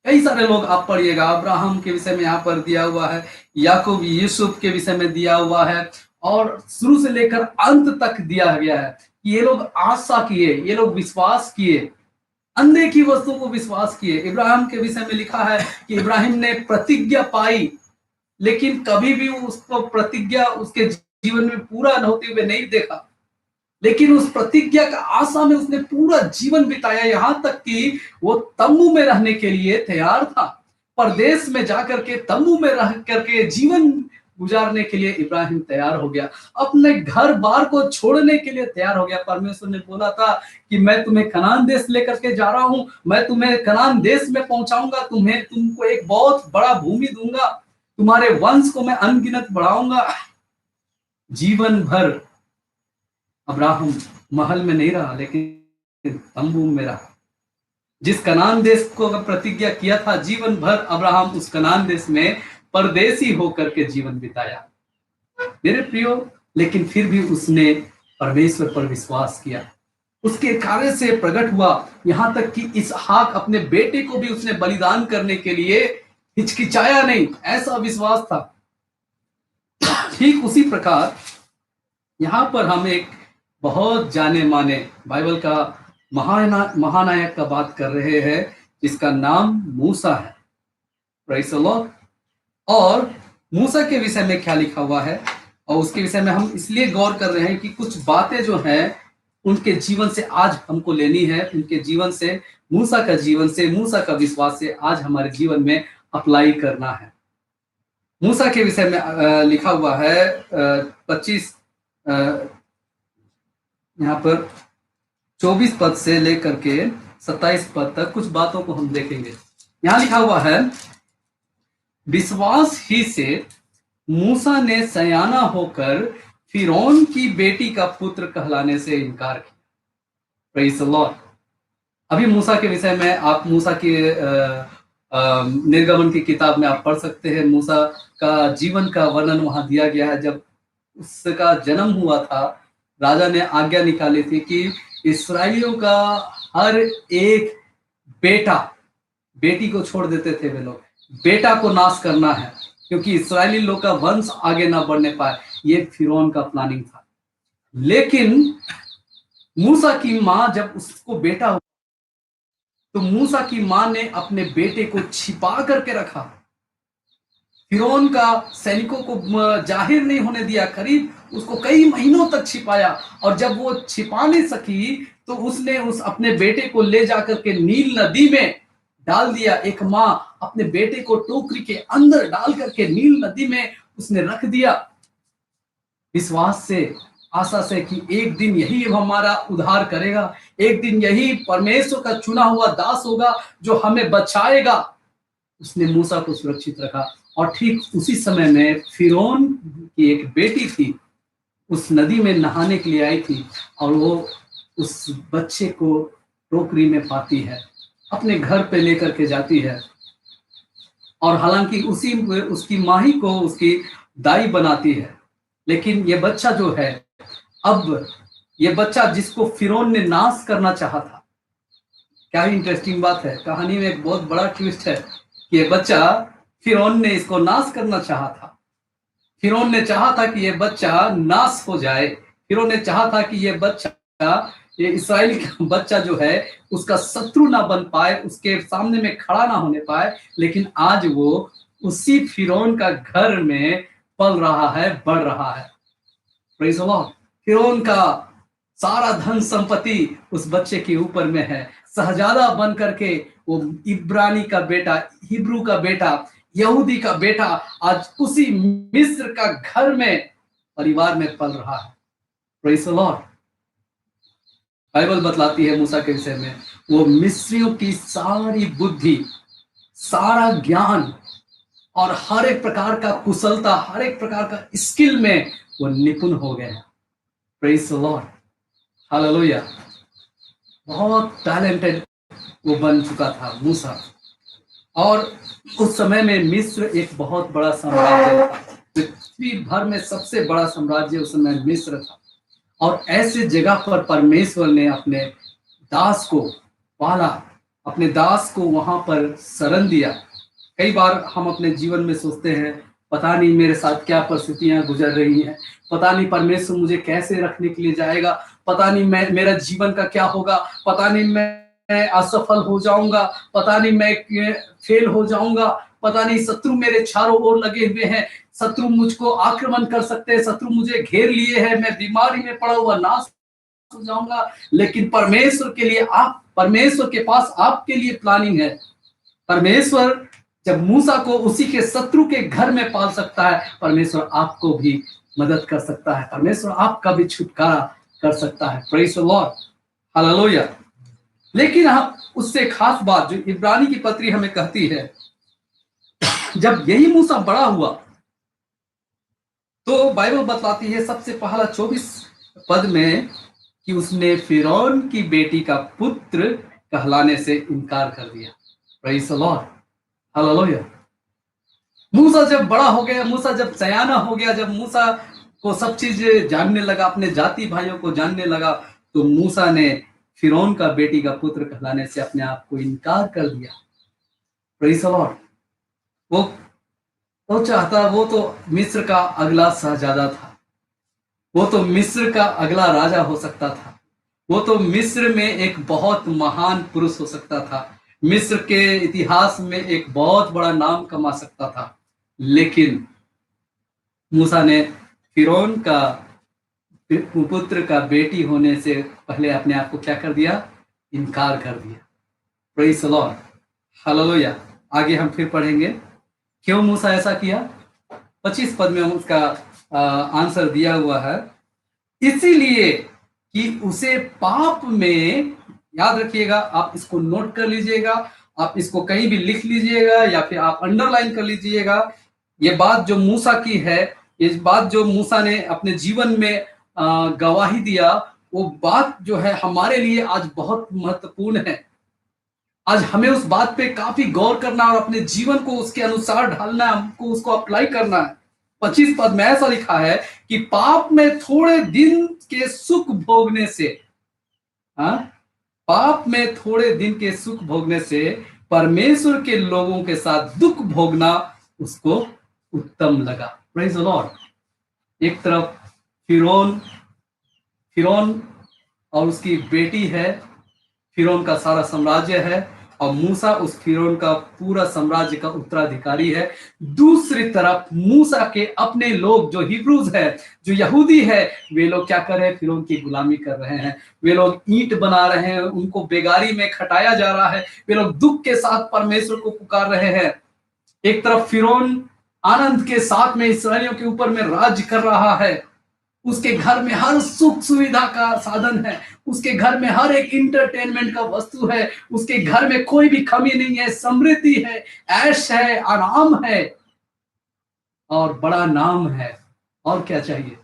कई सारे लोग आप पढ़िएगा, अब्राहम के विषय में यहाँ पर दिया हुआ है, याकूब यूसुफ के विषय में दिया हुआ है, और शुरू से लेकर अंत तक दिया गया है कि ये लोग आशा किए, ये लोग विश्वास किए, अनदेखी वस्तुओं को विश्वास किए। इब्राहिम के विषय में लिखा है कि इब्राहिम ने प्रतिज्ञा पाई, लेकिन कभी भी उसको प्रतिज्ञा उसके जीवन में पूरा होते हुए नहीं देखा, लेकिन उस प्रतिज्ञा का आशा में उसने पूरा जीवन बिताया, यहाँ तक कि वो तंबू में रहने के लिए तैयार था। परदेश में जाकर के तंबू में रह करके जीवन गुजारने के लिए इब्राहिम तैयार हो गया, अपने घर बार को छोड़ने के लिए तैयार हो गया। परमेश्वर ने बोला था कि मैं तुम्हें कनान देश लेकर के जा रहा हूं, मैं तुम्हें कनान देश में पहुंचाऊंगा, तुमको एक बहुत बड़ा भूमि दूंगा, तुम्हारे वंश को मैं अनगिनत बढ़ाऊंगा। जीवन भर अब्राहम महल में नहीं रहा, लेकिन तंबू में रहा। जिस कनान देश को प्रतिज्ञा किया था, जीवन भर अब्राहम उस कनान देश में परदेसी होकर के जीवन बिताया। मेरे प्रियो, लेकिन फिर भी उसने परमेश्वर पर विश्वास किया, उसके कार्य से प्रकट हुआ, यहां तक कि इसहाक अपने बेटे को भी उसने बलिदान करने के लिए हिचकिचाया नहीं, ऐसा विश्वास था। ठीक उसी प्रकार यहां पर हम एक बहुत जाने माने बाइबल का महानायक का बात कर रहे हैं, जिसका नाम मूसा है। Praise the Lord. और मूसा के विषय में क्या लिखा हुआ है, और उसके विषय में हम इसलिए गौर कर रहे हैं कि कुछ बातें जो हैं उनके जीवन से आज हमको लेनी है, उनके जीवन से, मूसा का जीवन से, मूसा का विश्वास से आज हमारे जीवन में अप्लाई करना है। मूसा के विषय में लिखा हुआ है 25 यहाँ पर 24 पद से लेकर के 27 पद तक कुछ बातों को हम देखेंगे। यहाँ लिखा हुआ है, विश्वास ही से मूसा ने सयाना होकर फिरौन की बेटी का पुत्र कहलाने से इनकार किया। Praise the Lord. अभी मूसा के विषय में आप मूसा की निर्गमन की किताब में आप पढ़ सकते हैं। मूसा का जीवन का वर्णन वहां दिया गया है। जब उसका जन्म हुआ था, राजा ने आज्ञा निकाली थी कि इस्राएलियों का हर एक बेटी को छोड़ देते थे वे लोग, बेटा को नाश करना है, क्योंकि इस्राएली लोग का वंश आगे ना बढ़ने पाए। ये फिरौन का प्लानिंग था। लेकिन मूसा की मां जब उसको बेटा हुआ, तो मूसा की मां ने अपने बेटे को छिपा करके रखा। फिरौन का सैनिकों को जाहिर नहीं होने दिया, करीब उसको कई महीनों तक छिपाया, और जब वो छिपा नहीं सकी तो उसने उस अपने बेटे को ले जाकर के नील नदी में डाल दिया। एक माँ अपने बेटे को टोकरी के अंदर डाल करके नील नदी में उसने रख दिया, विश्वास से, आशा से कि एक दिन यही हमारा उद्धार करेगा, एक दिन यही परमेश्वर का चुना हुआ दास होगा जो हमें बचाएगा। उसने मूसा को सुरक्षित रखा। और ठीक उसी समय में फिरौन की एक बेटी थी, उस नदी में नहाने के लिए आई थी, और वो उस बच्चे को टोकरी में पाती है, अपने घर पे लेकर के जाती है, और हालांकि उसकी माही को उसकी दाई बनाती है। लेकिन ये बच्चा जो है, अब ये बच्चा जिसको फिरौन ने नाश करना चाहा था, क्या ही इंटरेस्टिंग बात है, कहानी में एक बहुत बड़ा ट्विस्ट है कि ये बच्चा, फिरौन ने इसको नाश करना चाहा था। फिरौन ने चाहा था कि ये बच्चा नाश हो जाए। फिरौन ने चाहा था कि ये बच्चा, ये इस्राएल का बच्चा जो है, उसका शत्रु ना बन पाए, उसके सामने में खड़ा ना होने पाए। लेकिन आज वो उसी फिरौन का घर में पल रहा है, बढ़ रहा है। Praise the Lord. फिरौन का सारा धन संपत्ति उस बच्चे के ऊपर में है। शहजादा बन करके वो इब्रानी का बेटा, हिब्रू का बेटा, यहूदी का बेटा आज उसी मिस्र का घर में, परिवार में पल रहा है। Praise the Lord. बाइबल बतलाती है मूसा के विषय में, वो मिस्रियों की सारी बुद्धि, सारा ज्ञान और हर एक प्रकार का कुशलता, हर एक प्रकार का स्किल में वो निपुण हो गया। Praise the Lord. हालेलुया। बहुत टैलेंटेड वो बन चुका था मूसा। और उस समय में मिस्र एक बहुत बड़ा साम्राज्य था। पृथ्वी भर में सबसे बड़ा साम्राज्य उस समय मिस्र था। और ऐसे जगह पर परमेश्वर ने अपने दास को पाला, अपने दास को वहां पर शरण दिया। कई बार हम अपने जीवन में सोचते हैं, पता नहीं मेरे साथ क्या परिस्थितियां गुजर रही हैं, पता नहीं परमेश्वर मुझे कैसे रखने के लिए जाएगा, पता नहीं मेरा जीवन का क्या होगा, पता नहीं मैं असफल हो जाऊंगा, पता नहीं मैं फेल हो जाऊंगा, पता नहीं शत्रु मेरे चारों ओर लगे हुए हैं, शत्रु मुझको आक्रमण कर सकते हैं, शत्रु मुझे घेर लिए हैं, मैं बीमारी में पड़ा हुआ नाश हो जाऊंगा। लेकिन परमेश्वर के लिए, परमेश्वर के पास आपके लिए प्लानिंग है। परमेश्वर जब मूसा को उसी के शत्रु के घर में पाल सकता है, परमेश्वर आपको भी मदद कर सकता है, परमेश्वर आपका भी छुटकारा कर सकता है। Praise the Lord. हालेलुया। लेकिन हम उससे खास बात जो इब्रानी की पत्री हमें कहती है, जब यही मूसा बड़ा हुआ तो बाइबल बतलाती है सबसे पहला 24 पद में कि उसने फिरौन की बेटी का पुत्र कहलाने से इनकार कर दिया। Praise the Lord. हालेलुया। मूसा जब बड़ा हो गया, मूसा जब सयाना हो गया, जब मूसा को सब चीज जानने लगा, अपने जाति भाइयों को जानने लगा, तो मूसा ने फिरौन का बेटी का पुत्र कहलाने से अपने आप को इनकार कर दिया। Praise the Lord. वो चाहता, वो तो मिस्र का अगला शहजादा था, वो तो मिस्र का अगला राजा हो सकता था, वो तो मिस्र में एक बहुत महान पुरुष हो सकता था, मिस्र के इतिहास में एक बहुत बड़ा नाम कमा सकता था। लेकिन मूसा ने फिरौन का पुत्र का बेटी होने से पहले अपने आप को क्या कर दिया? इनकार कर दिया। Praise the Lord, hallelujah. आगे हम फिर पढ़ेंगे क्यों मूसा ऐसा किया। 25 पद में उसका आंसर दिया हुआ है, इसीलिए कि उसे पाप में, याद रखिएगा, आप इसको नोट कर लीजिएगा, आप इसको कहीं भी लिख लीजिएगा या फिर आप अंडरलाइन कर लीजिएगा। ये बात जो मूसा की है, ये बात जो मूसा ने अपने जीवन में गवाही दिया, वो बात जो है हमारे लिए आज बहुत महत्वपूर्ण है। आज हमें उस बात पे काफी गौर करना और अपने जीवन को उसके अनुसार ढालना है, हमको उसको अप्लाई करना है। 25 पद में ऐसा लिखा है कि पाप में थोड़े दिन के सुख भोगने से, पाप में थोड़े दिन के सुख भोगने से परमेश्वर के लोगों के साथ दुख भोगना उसको उत्तम लगा। Praise the Lord. एक तरफ फिरौन और उसकी बेटी है, फिरौन का सारा साम्राज्य है, और मूसा उस फिरौन का पूरा साम्राज्य का उत्तराधिकारी है। दूसरी तरफ मूसा के अपने लोग जो हिब्रूज है, जो यहूदी है, वे लोग क्या कर रहे हैं? फिरौन की गुलामी कर रहे हैं। वे लोग ईंट बना रहे हैं, उनको बेगारी में खटाया जा रहा है। वे लोग दुख के साथ परमेश्वर को पुकार रहे हैं। एक तरफ फिरौन आनंद के साथ में इस्राएलियों के ऊपर में राज कर रहा है। उसके घर में हर सुख सुविधा का साधन है, उसके घर में हर एक इंटरटेनमेंट का वस्तु है, उसके घर में कोई भी कमी नहीं है, समृद्धि है, ऐश है, आराम है और बड़ा नाम है। और क्या चाहिए?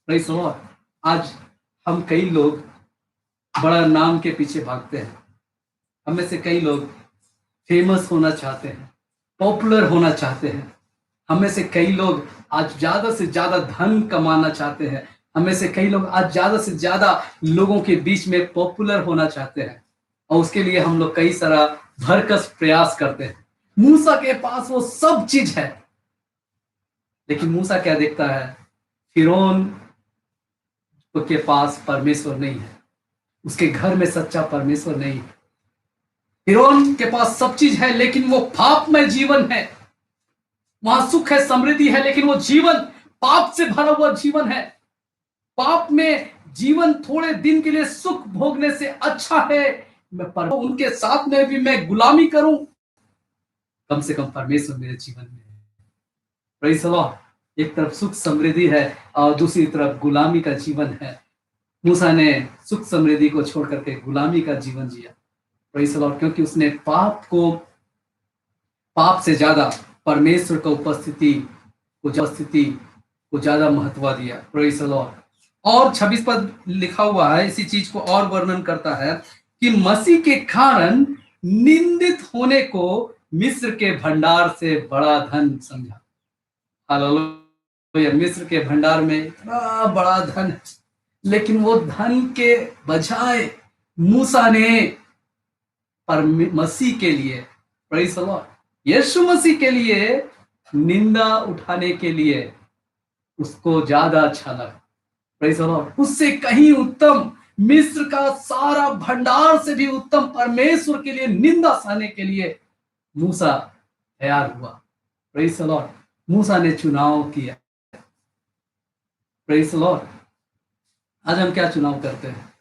Praise the Lord. आज हम कई लोग बड़ा नाम के पीछे भागते हैं। हमें से कई लोग फेमस होना चाहते हैं, पॉपुलर होना चाहते हैं। हमें से कई लोग आज ज्यादा से ज्यादा धन कमाना चाहते हैं। हमें से कई लोग आज ज्यादा से ज्यादा लोगों के बीच में पॉपुलर होना चाहते हैं, और उसके लिए हम लोग कई सारा भरकस प्रयास करते हैं। मूसा के पास वो सब चीज है, लेकिन मूसा क्या देखता है? फिरौन के पास परमेश्वर नहीं है, उसके घर में सच्चा परमेश्वर नहीं है। फिरौन के पास सब चीज है, लेकिन वो पाप में जीवन है। वहां सुख है, समृद्धि है, लेकिन वो जीवन पाप से भरा हुआ जीवन है। पाप में जीवन थोड़े दिन के लिए सुख भोगने से अच्छा है मैं उनके साथ में भी मैं गुलामी करूं, कम से कम परमेश्वर मेरे जीवन में है। Praise the Lord. एक तरफ सुख समृद्धि है और दूसरी तरफ गुलामी का जीवन है। मूसा ने सुख समृद्धि को छोड़ करके गुलामी का जीवन जिया। Praise the Lord. क्योंकि उसने पाप से ज्यादा परमेश्वर का उपस्थिति को ज्यादा महत्व दिया। Praise the Lord. और 26 पद लिखा हुआ है, इसी चीज को और वर्णन करता है कि मसीह के कारण निंदित होने को मिस्र के भंडार से बड़ा धन समझा। हालेलुया। मिस्र के भंडार में इतना बड़ा धन है, लेकिन वो धन के बजाय मूसा ने मसीह के लिए, प्रेज़ द लॉर्ड, यीशु मसीह के लिए निंदा उठाने के लिए उसको ज्यादा अच्छा लगा। Praise the Lord. उससे कहीं उत्तम, मिस्र का सारा भंडार से भी उत्तम परमेश्वर के लिए निंदा सहने के लिए मूसा तैयार हुआ। Praise the Lord. मूसा ने चुनाव किया। Praise the Lord. आज हम क्या चुनाव करते हैं?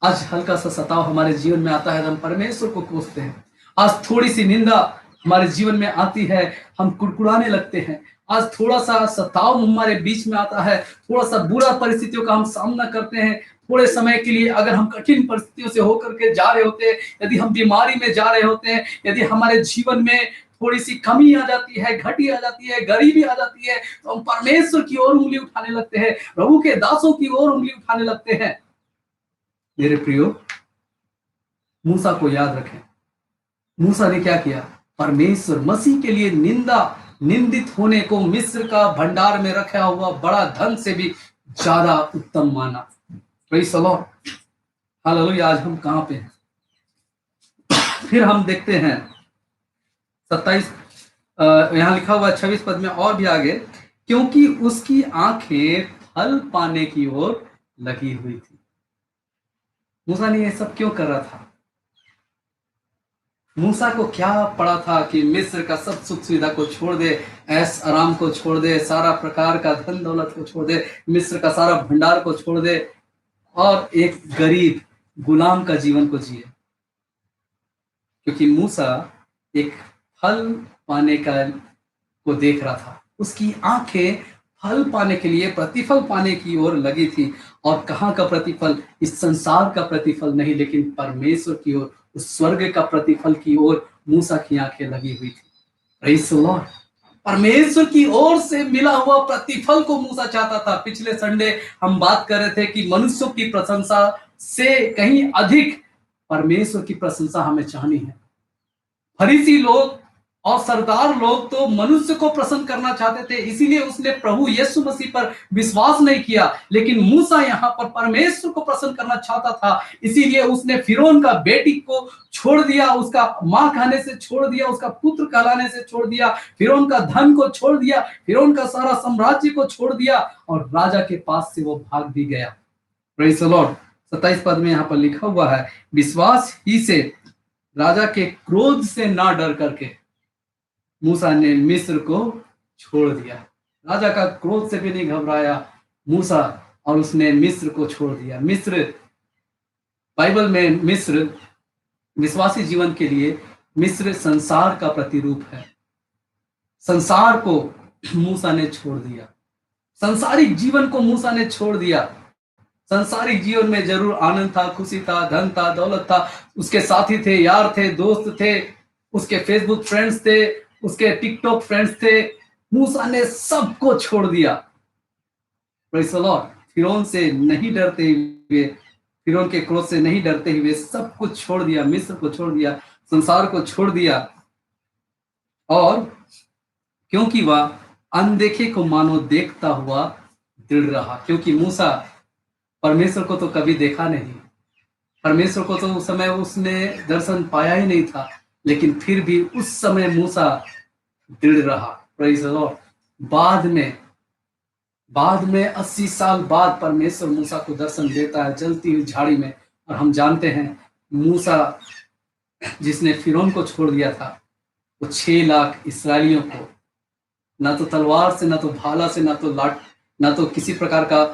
आज हल्का सा सताव हमारे जीवन में आता है, हम परमेश्वर को कोसते हैं। आज थोड़ी सी निंदा हमारे जीवन में आती है, हम कुड़कुड़ाने लगते हैं। आज थोड़ा सा सताव हमारे बीच में आता है, थोड़ा सा बुरा परिस्थितियों का हम सामना करते हैं। थोड़े समय के लिए अगर हम कठिन परिस्थितियों से होकर के जा रहे होते हैं, यदि हम बीमारी में जा रहे होते हैं, यदि हमारे जीवन में थोड़ी सी कमी आ जाती है, घटी आ जाती है, गरीबी आ जाती है, तो हम परमेश्वर की ओर उंगली उठाने लगते हैं, प्रभु के दासों की ओर उंगली उठाने लगते हैं। मेरे प्रियो, मूसा को याद रखें, मूसा ने क्या किया? परमेश्वर मसीह के लिए निंदित होने को मिस्र का भंडार में रखा हुआ बड़ा धन से भी ज्यादा उत्तम माना। Praise the Lord. हालेलुया। आज हम कहां पे हैं? फिर हम देखते हैं 27 यहां लिखा हुआ 26 पद में और भी आगे, क्योंकि उसकी आंखें फल पाने की ओर लगी हुई थी। मूसा ने यह सब क्यों कर रहा था? मूसा को क्या पड़ा था कि मिस्र का सब सुख सुविधा को छोड़ दे, ऐस आराम को छोड़ दे, सारा प्रकार का धन दौलत को छोड़ दे, मिस्र का सारा भंडार को छोड़ दे और एक गरीब गुलाम का जीवन को जिए। क्योंकि मूसा एक फल पाने का को देख रहा था, उसकी आंखें फल पाने के लिए, प्रतिफल पाने की ओर लगी थी। और कहाँ का प्रतिफल? इस संसार का प्रतिफल नहीं, लेकिन परमेश्वर की ओर, उस स्वर्ग का प्रतिफल की ओर मूसा की आंखें लगी हुई थी। Praise the Lord. परमेश्वर की ओर से मिला हुआ प्रतिफल को मूसा चाहता था। पिछले संडे हम बात कर रहे थे कि मनुष्यों की प्रशंसा से कहीं अधिक परमेश्वर की प्रशंसा हमें चाहनी है। फरीसी लोग और सरदार लोग तो मनुष्य को प्रसन्न करना चाहते थे, इसीलिए उसने प्रभु यीशु मसीह पर विश्वास नहीं किया। लेकिन मूसा यहाँ पर परमेश्वर को प्रसन्न करना चाहता था, इसीलिए उसने फिरौन का बेटी को छोड़ दिया, उसका मां कहने से छोड़ दिया, उसका पुत्र कहलाने से छोड़ दिया, फिरौन का धन को छोड़ दिया, फिरौन का सारा साम्राज्य को छोड़ दिया और राजा के पास से वो भाग भी गया। Praise the Lord. 27 पद में यहाँ पर लिखा हुआ है, विश्वास ही से राजा के क्रोध से ना डर करके मूसा ने मिस्र को छोड़ दिया। राजा का क्रोध से भी नहीं घबराया मूसा, और उसने मिस्र को छोड़ दिया। मिस्र, बाइबल में मिस्र विश्वासी जीवन के लिए मिस्र संसार का प्रतिरूप है। संसार को मूसा ने छोड़ दिया, संसारिक जीवन को मूसा ने छोड़ दिया। संसारिक जीवन में जरूर आनंद था, खुशी था, धन था, दौलत था, उसके साथी थे, यार थे, दोस्त थे, उसके फेसबुक फ्रेंड्स थे, उसके टिकटॉक फ्रेंड्स थे। मूसा ने सबको छोड़ दिया। Praise the Lord. फिरौन से नहीं डरते हुए, फिरौन के क्रोध से नहीं डरते हुए सब कुछ छोड़ दिया, मिस्र को छोड़ दिया, संसार को छोड़ दिया। और क्योंकि वह अनदेखे को मानो देखता हुआ दृढ़ रहा। क्योंकि मूसा परमेश्वर को तो कभी देखा नहीं, परमेश्वर को तो उस समय उसने दर्शन पाया ही नहीं था, लेकिन फिर भी उस समय मूसा दृढ़ रहा। Praise the Lord. बाद में 80 साल बाद परमेश्वर मूसा को दर्शन देता है जलती हुई झाड़ी में। और हम जानते हैं मूसा जिसने फिरौन को छोड़ दिया था, वो 6 लाख इसराइलियों को ना तो तलवार से, ना तो भाला से, ना तो किसी प्रकार का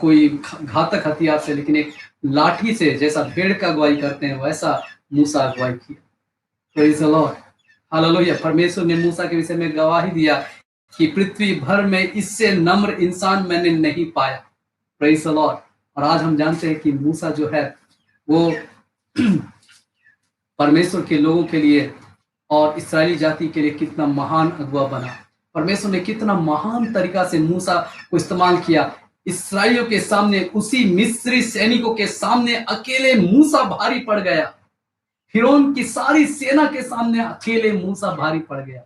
कोई घातक हथियार से, लेकिन एक लाठी से, जैसा भेड़ का अगुवाई करते हैं वैसा मूसा अगुवाई किया। Praise the Lord. हालेलुया। परमेश्वर ने मूसा के विषय में गवाही दिया कि पृथ्वी भर में इससे नम्र इंसान मैंने नहीं पाया। Praise the Lord. और आज हम जानते हैं कि मूसा जो है वो परमेश्वर के लोगों के लिए और इस्राएली जाति के लिए कितना महान अगुवा बना। परमेश्वर ने कितना महान तरीका से मूसा को इस्तेमाल किया। इस्राएलियों के सामने, उसी मिस्री सैनिकों के सामने अकेले मूसा भारी पड़ गया। फिरौन की सारी सेना के सामने अकेले मूसा भारी पड़ गया।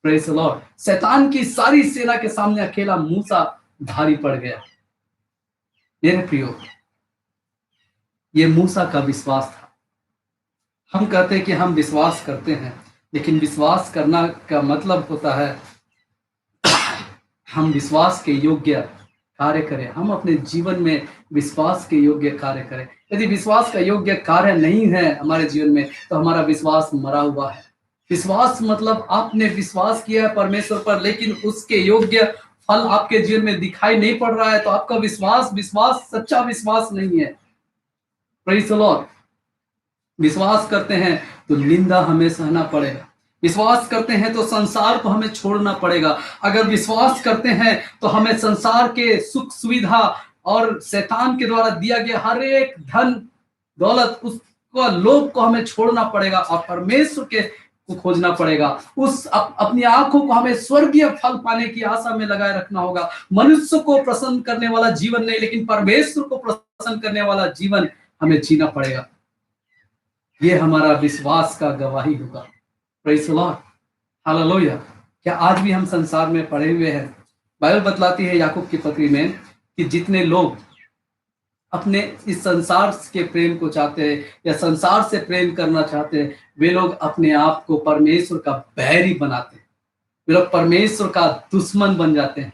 Praise the Lord. शैतान की सारी सेना के सामने अकेला मूसा भारी पड़ गया। मेरे प्रियो, ये मूसा का विश्वास था। हम कहते हैं कि हम विश्वास करते हैं, लेकिन विश्वास करना का मतलब होता है हम विश्वास के योग्य कार्य करें, हम अपने जीवन में विश्वास के योग्य कार्य करें। यदि विश्वास का योग्य कार्य नहीं है हमारे जीवन में, तो हमारा विश्वास मरा हुआ है। विश्वास मतलब आपने विश्वास किया है परमेश्वर पर, लेकिन उसके योग्य फल आपके जीवन में दिखाई नहीं पड़ रहा है, तो आपका विश्वास सच्चा विश्वास नहीं है। Praise the Lord. विश्वास करते हैं तो निंदा हमें सहना पड़ेगा, विश्वास करते हैं तो संसार को हमें छोड़ना पड़ेगा। अगर विश्वास करते हैं तो हमें संसार के सुख सुविधा और शैतान के द्वारा दिया गया हर एक धन दौलत, उसको लोभ को हमें छोड़ना पड़ेगा और परमेश्वर के को खोजना पड़ेगा। अपनी आंखों को हमें स्वर्गीय फल पाने की आशा में लगाए रखना होगा। मनुष्य को प्रसन्न करने वाला जीवन नहीं, लेकिन परमेश्वर को प्रसन्न करने वाला जीवन हमें जीना पड़ेगा। ये हमारा विश्वास का गवाही होगा। Praise the Lord. हालेलुया। क्या आज भी हम संसार में पड़े हुए हैं? बाइबल बतलाती है याकूब की पत्री में कि जितने लोग अपने इस संसार के प्रेम को चाहते हैं या संसार से प्रेम करना चाहते हैं, वे लोग अपने आप को परमेश्वर का बैरी बनाते हैं, वे लोग परमेश्वर का दुश्मन बन जाते हैं।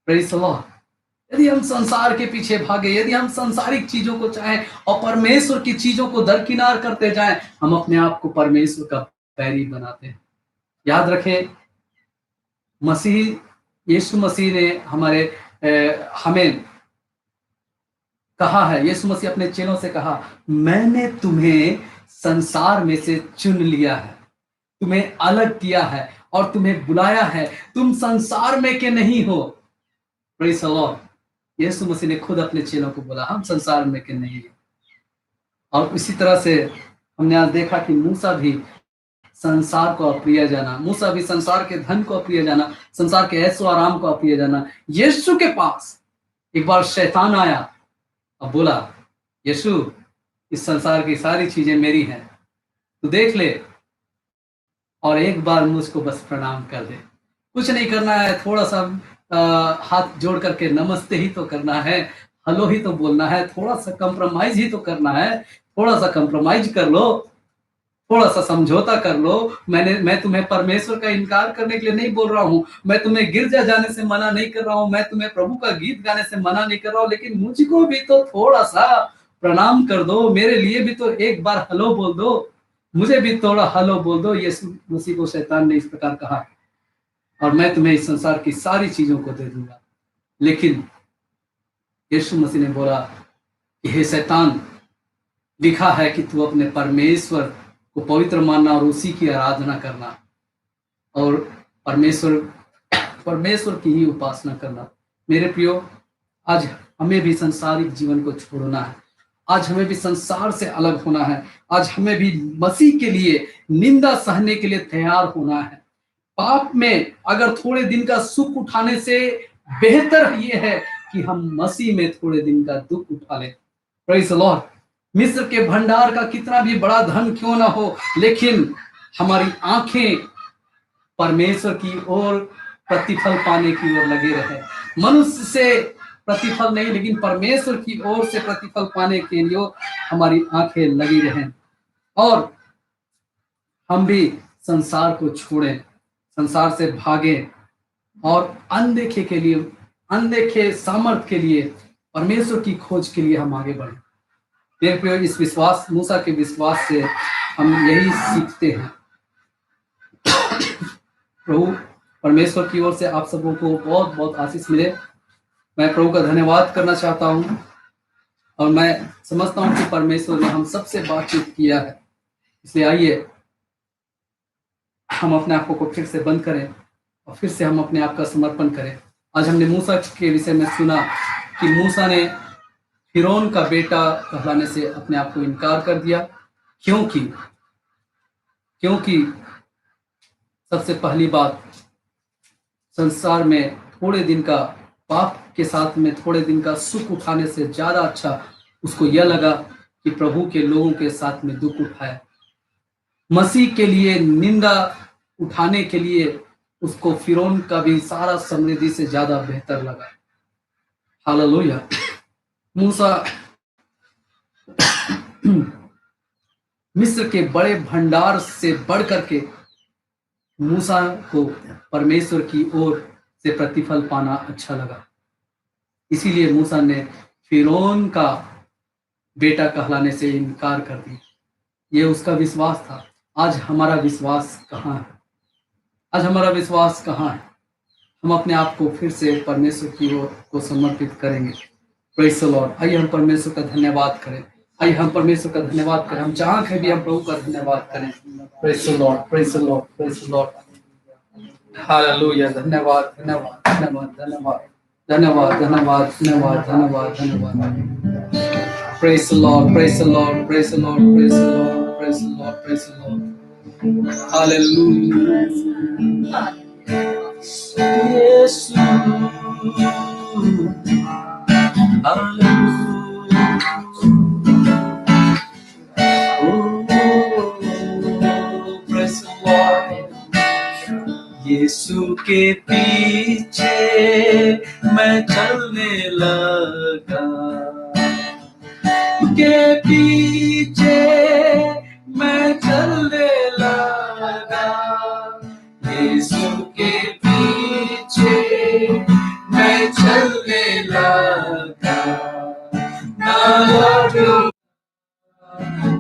Praise the Lord. यदि हम संसार के पीछे भागे, यदि हम सांसारिक चीजों को चाहें और परमेश्वर की चीजों को दरकिनार करते जाएं, हम अपने आप को परमेश्वर का बैरी बनाते हैं। याद रखें, मसीह यीशु मसीह ने हमें कहा है, यीशु मसीह अपने चेलों से कहा, मैंने तुम्हें संसार में से चुन लिया है, तुम्हें अलग किया है और तुम्हें बुलाया है, तुम संसार में के नहीं हो। Praise the Lord. Yeshu Masih ने खुद अपने चेलों को बोला, हम संसार में के नहीं हैं। और इसी तरह से हमने आज देखा कि मूसा भी संसार को अप्रिय जाना, मूसा भी संसार के धन को अप्रिय जाना, संसार के ऐशो आराम को अप्रिय जाना। यीशु के पास एक बार शैतान आया और बोला, यीशु, इस संसार की सारी चीजें मेरी हैं, तू देख ले और एक बार मुझको बस प्रणाम कर दे। कुछ नहीं करना है, थोड़ा सा हाथ जोड़ करके नमस्ते ही तो करना है, हेलो ही तो बोलना है, थोड़ा सा कंप्रोमाइज ही तो करना है, थोड़ा सा कंप्रोमाइज कर लो, थोड़ा सा समझौता कर लो। मैं तुम्हें परमेश्वर का इनकार करने के लिए नहीं बोल रहा हूँ, मैं तुम्हें गिरजा जाने से मना नहीं कर रहा हूँ, मैं तुम्हें प्रभु का गीत गाने से मना नहीं कर रहा हूँ, लेकिन मुझको भी तो थोड़ा सा प्रणाम कर दो, मेरे लिए भी तो एक बार हेलो बोल दो, मुझे भी थोड़ा हेलो बोल दो। यीशु मसीह को शैतान ने इस प्रकार कहा, और मैं तुम्हें इस संसार की सारी चीजों को दे दूंगा। लेकिन यीशु मसीह ने बोला कि हे शैतान, लिखा है कि तू अपने परमेश्वर को पवित्र मानना और उसी की आराधना करना और परमेश्वर की ही उपासना करना। मेरे प्रियो, आज हमें भी सांसारिक जीवन को छोड़ना है, आज हमें भी संसार से अलग होना है, आज हमें भी मसीह के लिए निंदा सहने के लिए तैयार होना है। पाप में अगर थोड़े दिन का सुख उठाने से बेहतर ये है कि हम मसीह में थोड़े दिन का दुख उठा लें। Praise the Lord. मिस्र के भंडार का कितना भी बड़ा धन क्यों ना हो, लेकिन हमारी आंखें परमेश्वर की ओर प्रतिफल पाने की ओर लगे रहे। मनुष्य से प्रतिफल नहीं, लेकिन परमेश्वर की ओर से प्रतिफल पाने के लिए हमारी आंखें लगी रहें, और हम भी संसार को छोड़ें, संसार से भागें और अनदेखे सामर्थ के लिए, परमेश्वर की खोज के लिए हम आगे बढ़ें। मेरे प्रियो, इस विश्वास, मूसा के विश्वास से हम यही सीखते हैं। प्रभु परमेश्वर की ओर से आप सबों को बहुत बहुत आशीष मिले। मैं प्रभु का धन्यवाद करना चाहता हूँ, और मैं समझता हूँ कि परमेश्वर ने हम सबसे बातचीत किया है। इसलिए आइए हम अपने आप को फिर से बंद करें और फिर से हम अपने आप का समर्पण करें। आज हमने मूसा के विषय में सुना कि मूसा ने फिरौन का बेटा कहलाने से अपने आप को इनकार कर दिया। क्योंकि सबसे पहली बात, संसार में थोड़े दिन का पाप के साथ में थोड़े दिन का सुख उठाने से ज्यादा अच्छा उसको यह लगा कि प्रभु के लोगों के साथ में दुख उठाए। मसीह के लिए निंदा उठाने के लिए उसको फिरौन का भी सारा समृद्धि से ज्यादा बेहतर लगा। हालेलुया। मूसा मिस्र के बड़े भंडार से बढ़ करके मूसा को परमेश्वर की ओर से प्रतिफल पाना अच्छा लगा। इसीलिए मूसा ने फिरौन का बेटा कहलाने से इनकार कर दिया। ये उसका विश्वास था। आज हमारा विश्वास कहाँ है? आज हमारा विश्वास कहाँ है? हम अपने आप को फिर से परमेश्वर की ओर को समर्पित करेंगे। Praise the Lord. आइए हम परमेश्वर का धन्यवाद करें। आइए हम परमेश्वर का धन्यवाद करें। हम जहाँ कहीं भी हम प्रभु का धन्यवाद करें। Praise the Lord, praise the Lord, praise the Lord. Hallelujah. धन्यवाद, धन्यवाद, धन्यवाद, धन्यवाद, धन्यवाद, धन्यवाद, धन्यवाद, धन्यवाद, धन्यवाद। Praise the Lord, praise the Lord, praise the Lord, praise the Lord, praise the Lord, praise the Lord. Hallelujah. Yes, hallelujah. Oh, praise the Lord. यीशु के पीछे मैं चलने लगा, के पीछे मैं चलने लगा, यीशु के पीछे मैं चलने लगा। ना लौटूंगा,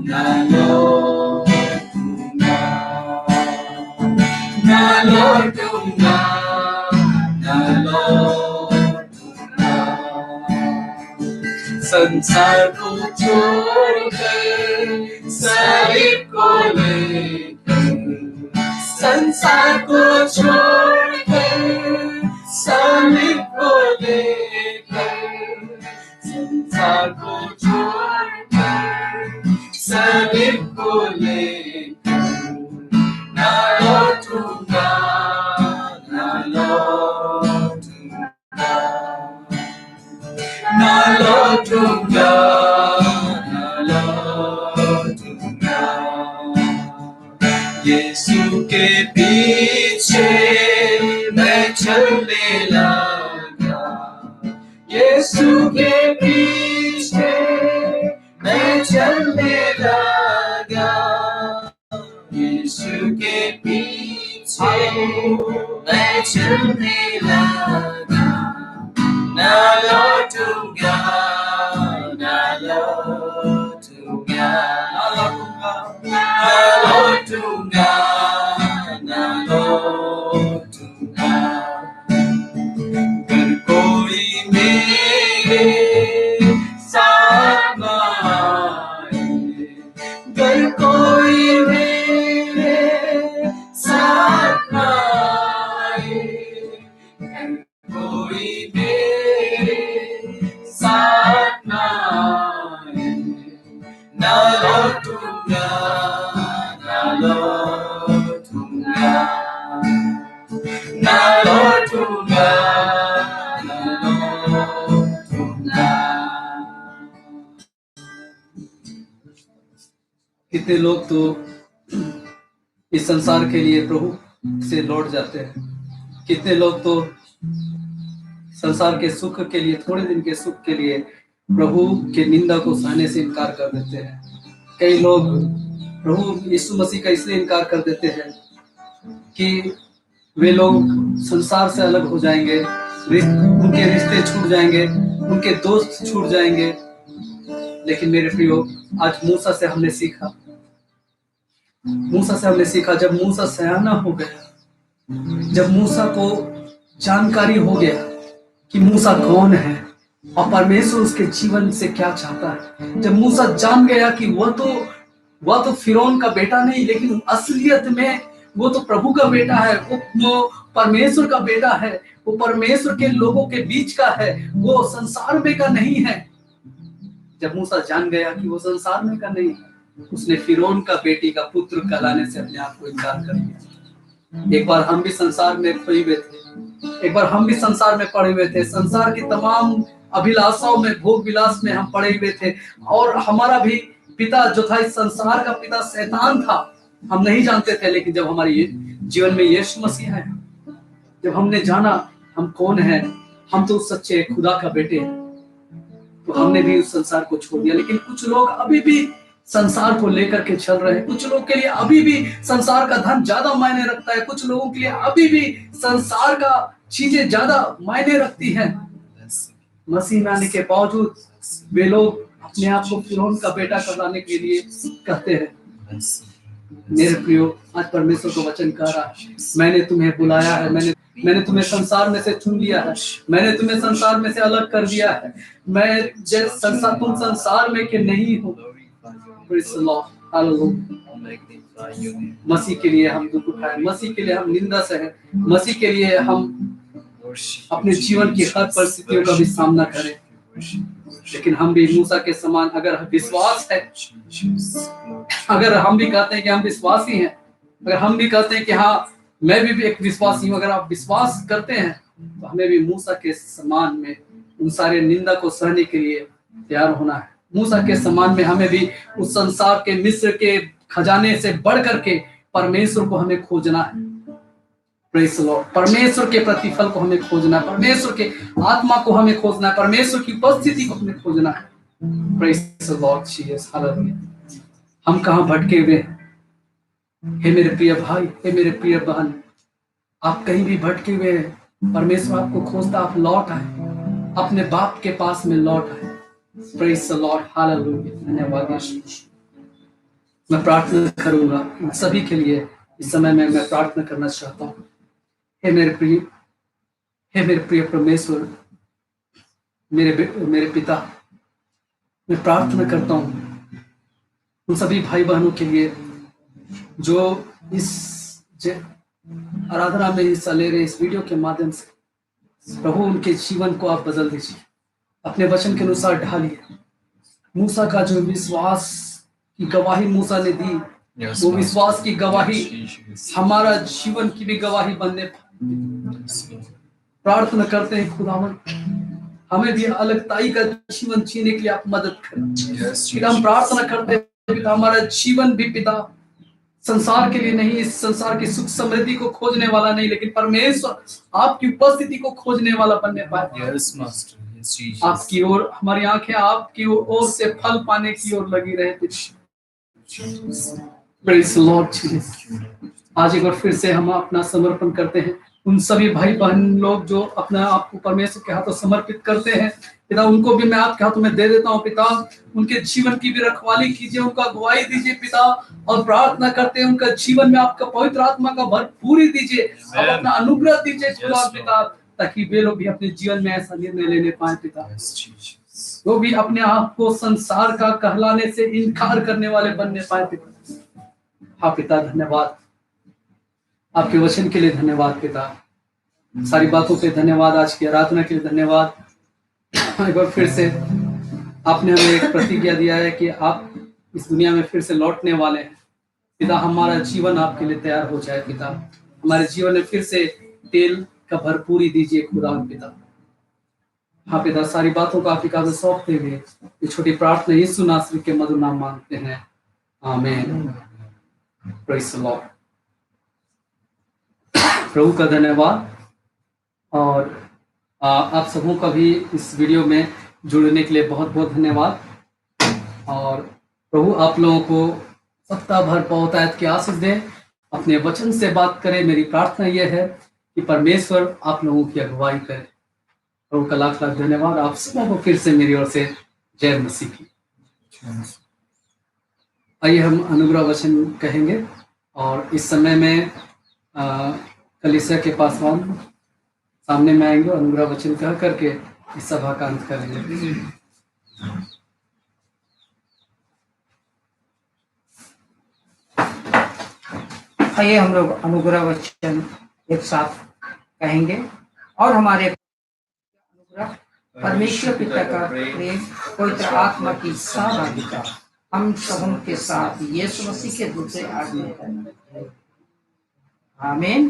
ना लौटूंगा, ना लौटूंगा, संसार को छोड़कर सलीब को लेकर, संसार को छोड़कर सलीब को लेकर, संसार को छोड़कर सलीब को लेकर, ना लौटूंगा, ना लौटूंगा, ना लौटूंगा, ना लौटूंगा। यीशु के पीछे मैं चलने लगा, यीशु के पीछे मैं चलने लगा, यीशु के पीछे मैं चलने लगा, ना लौटूंगा, ना लौटूंगा, ना लौटूंगा, ना लौटूंगा, ना लौटूंगा। अगर कोई मेरे साथ ना आए, अगर कोई मेरे साथ ना आए, कोई मेरे साथ ना आए, ना लौटूंगा, ना लौटूंगा, ना लौटूंगा, ना लौटूंगा। कितने लोग तो इस संसार के लिए प्रभु से लौट जाते हैं, कितने लोग तो संसार के सुख के लिए, थोड़े दिन के सुख के लिए प्रभु के निंदा को सहने से इनकार कर देते हैं। कई लोग प्रभु यीशु मसीह का इसलिए इनकार कर देते हैं कि वे लोग संसार से अलग हो जाएंगे, उनके रिश्ते छूट जाएंगे, उनके दोस्त छूट जाएंगे। लेकिन मेरे प्रियो, आज मूसा से हमने सीखा, मूसा से हमने सीखा, जब मूसा सयाना हो गया, जब मूसा को जानकारी हो गया कि मूसा कौन है और परमेश्वर उसके जीवन से क्या चाहता है, जब मूसा जान गया कि वह तो फिरौन का बेटा नहीं, लेकिन असलियत में वो तो प्रभु का बेटा है, वो परमेश्वर का बेटा है, वो परमेश्वर के लोगों के बीच का है, वो संसार में का नहीं है। जब मूसा जान गया कि वो संसार में का नहीं है, उसने फिरौन का बेटी का पुत्र कहलाने से अपने आप को इनकार कर दिया। एक बार हम भी संसार में खोए हुए थे, एक बार हम भी संसार में पड़े हुए थे, संसार की तमाम अभिलाषाओं में, भोग विलास में हम पड़े हुए थे, और हमारा भी पिता जो था इस संसार का पिता शैतान था, हम नहीं जानते थे। लेकिन जब हमारे जीवन में यीशु मसीह है, जब हमने जाना हम कौन है, हम तो सच्चे खुदा का बेटे हैं, तो हमने भी उस संसार को छोड़ दिया। लेकिन कुछ लोग अभी भी संसार को लेकर के चल रहे हैं, कुछ लोग के लिए अभी भी संसार का धन ज्यादा मायने रखता है, कुछ लोगों के लिए अभी भी संसार का चीजें ज्यादा मायने रखती हैं। मसीह में आने के बावजूद वे लोग अपने आप को फिरौन का बेटा कहलाने के लिए कहते हैं। मेरे प्रियो, आज परमेश्वर को वचन कह रहा है, मैंने तुम्हें बुलाया है, मैंने तुम्हें संसार में से चुन लिया है, मैंने तुम्हें संसार में से अलग कर दिया है, तुम संसार में के नहीं हो। मसीह के लिए हम दुख उठाए, मसीह के लिए हम निंदा सहे, मसीह के लिए हम अपने जीवन की हर परिस्थितियों का भी सामना करें। लेकिन हम भी मूसा के समान, अगर विश्वास है, अगर हम भी कहते हैं कि हम विश्वासी हैं, अगर हम भी कहते हैं कि हाँ मैं भी एक विश्वासी हूँ, अगर आप विश्वास करते हैं तो हमें भी मूसा के समान में उन सारे निंदा को सहने के लिए तैयार होना है। मूसा के समान में हमें भी उस संसार के, मिस्र के खजाने से बढ़ करके परमेश्वर को हमें खोजना है। Praise the Lord. परमेश्वर के प्रतिफल को हमें खोजना है, परमेश्वर के आत्मा को हमें खोजना है, परमेश्वर की उपस्थिति को हमें खोजना है। Praise the Lord Jesus, hallelujah. हम कहाँ भटके हुए हैं? हे मेरे प्रिय भाई, हे मेरे प्रिय बहन, आप कहीं भी भटके हुए हैं, परमेश्वर आपको खोजता, आप लौट आए, अपने बाप के पास में लौट आए। Praise the Lord, hallelujah. धन्यवाद यीशु। मैं प्रार्थना करूंगा सभी के लिए, इस समय में मैं प्रार्थना करना चाहता हूँ। हे मेरे प्रिय परमेश्वर, मेरे पिता, मैं प्रार्थना करता हूँ उन सभी भाई बहनों के लिए जो इस आराधना में हिस्सा ले रहे, इस वीडियो के माध्यम से। प्रभु उनके जीवन को आप बदल दीजिए, अपने वचन के अनुसार ढालिए। मूसा का जो विश्वास की गवाही मूसा ने दी, वो विश्वास की गवाही हमारा जीवन की भी गवाही बनने पाए। प्रार्थना करते हैं खुदावन, हमें भी अलगताई का जीवन जीने के लिए आप मदद करें। फिर हम प्रार्थना करते हैं पिता, हमारा जीवन भी पिता संसार के लिए नहीं, इस संसार की सुख समृद्धि को खोजने वाला नहीं, लेकिन परमेश्वर आपकी उपस्थिति को खोजने वाला बनने पाए। आपकी ओर हमारी आंखें आपकी ओर से फल पाने की ओर लगी रहे। Praise the Lord Jesus। आज एक बार फिर से हम अपना समर्पण करते हैं उन सभी भाई बहन लोग जो अपना आपको परमेश्वर के हाथों समर्पित करते हैं। पिता, उनको भी मैं आपके हाथों में दे देता हूँ पिता। उनके जीवन की भी रखवाली कीजिए, उनका अगुवाई दीजिए पिता, और प्रार्थना करते हैं उनका जीवन में आपका पवित्र आत्मा का भरपूरी दीजिए, आप अपना अनुग्रह दीजिए खुदा पिता, ताकि वे लोग भी अपने जीवन में ऐसा निर्णय लेने पाए पिता, वो भी अपने आप को संसार का कहलाने से इनकार करने वाले बनने पाए पिता। हाँ पिता, धन्यवाद आपके वचन के लिए, धन्यवाद पिता, सारी बातों के धन्यवाद, आज की आराधना के लिए धन्यवाद। एक बार फिर से आपने हमें एक प्रतिज्ञा दिया है कि आप इस दुनिया में फिर से लौटने वाले हैं पिता। हमारा जीवन आपके लिए तैयार हो जाए पिता, हमारे जीवन में फिर से तेल का भरपूरी दीजिए खुदा पिता। हाँ पिता, सारी बातों का आपके हाथ सौंपते हुए ये छोटी प्रार्थना यीशु नासरी के मधुर नाम मांगते हैं, आमीन। Praise the Lord. प्रभु का धन्यवाद, और आप सबों का भी इस वीडियो में जुड़ने के लिए बहुत बहुत धन्यवाद। और प्रभु आप लोगों को सप्ताह भर बहुतायत की आशीष दें, अपने वचन से बात करें। मेरी प्रार्थना यह है कि परमेश्वर आप लोगों की अगुवाई करे। प्रभु का लाख लाख धन्यवाद। आप सबों को फिर से मेरी ओर से जय मसीह की। आइए हम अनुग्रह वचन कहेंगे, और इस समय में कलीसिया के पासवान सामने में आएंगे, अनुग्रह वचन कह करके इस सभा का अंत करेंगे। आइए हम लोग अनुग्रह वचन एक साथ कहेंगे, और हमारे अनुग्रह परमेश्वर पिता का प्रेम, पवित्र आत्मा की सहभागिता हम सबों के साथ यीशु मसीह के दूत से आज में है। आमीन।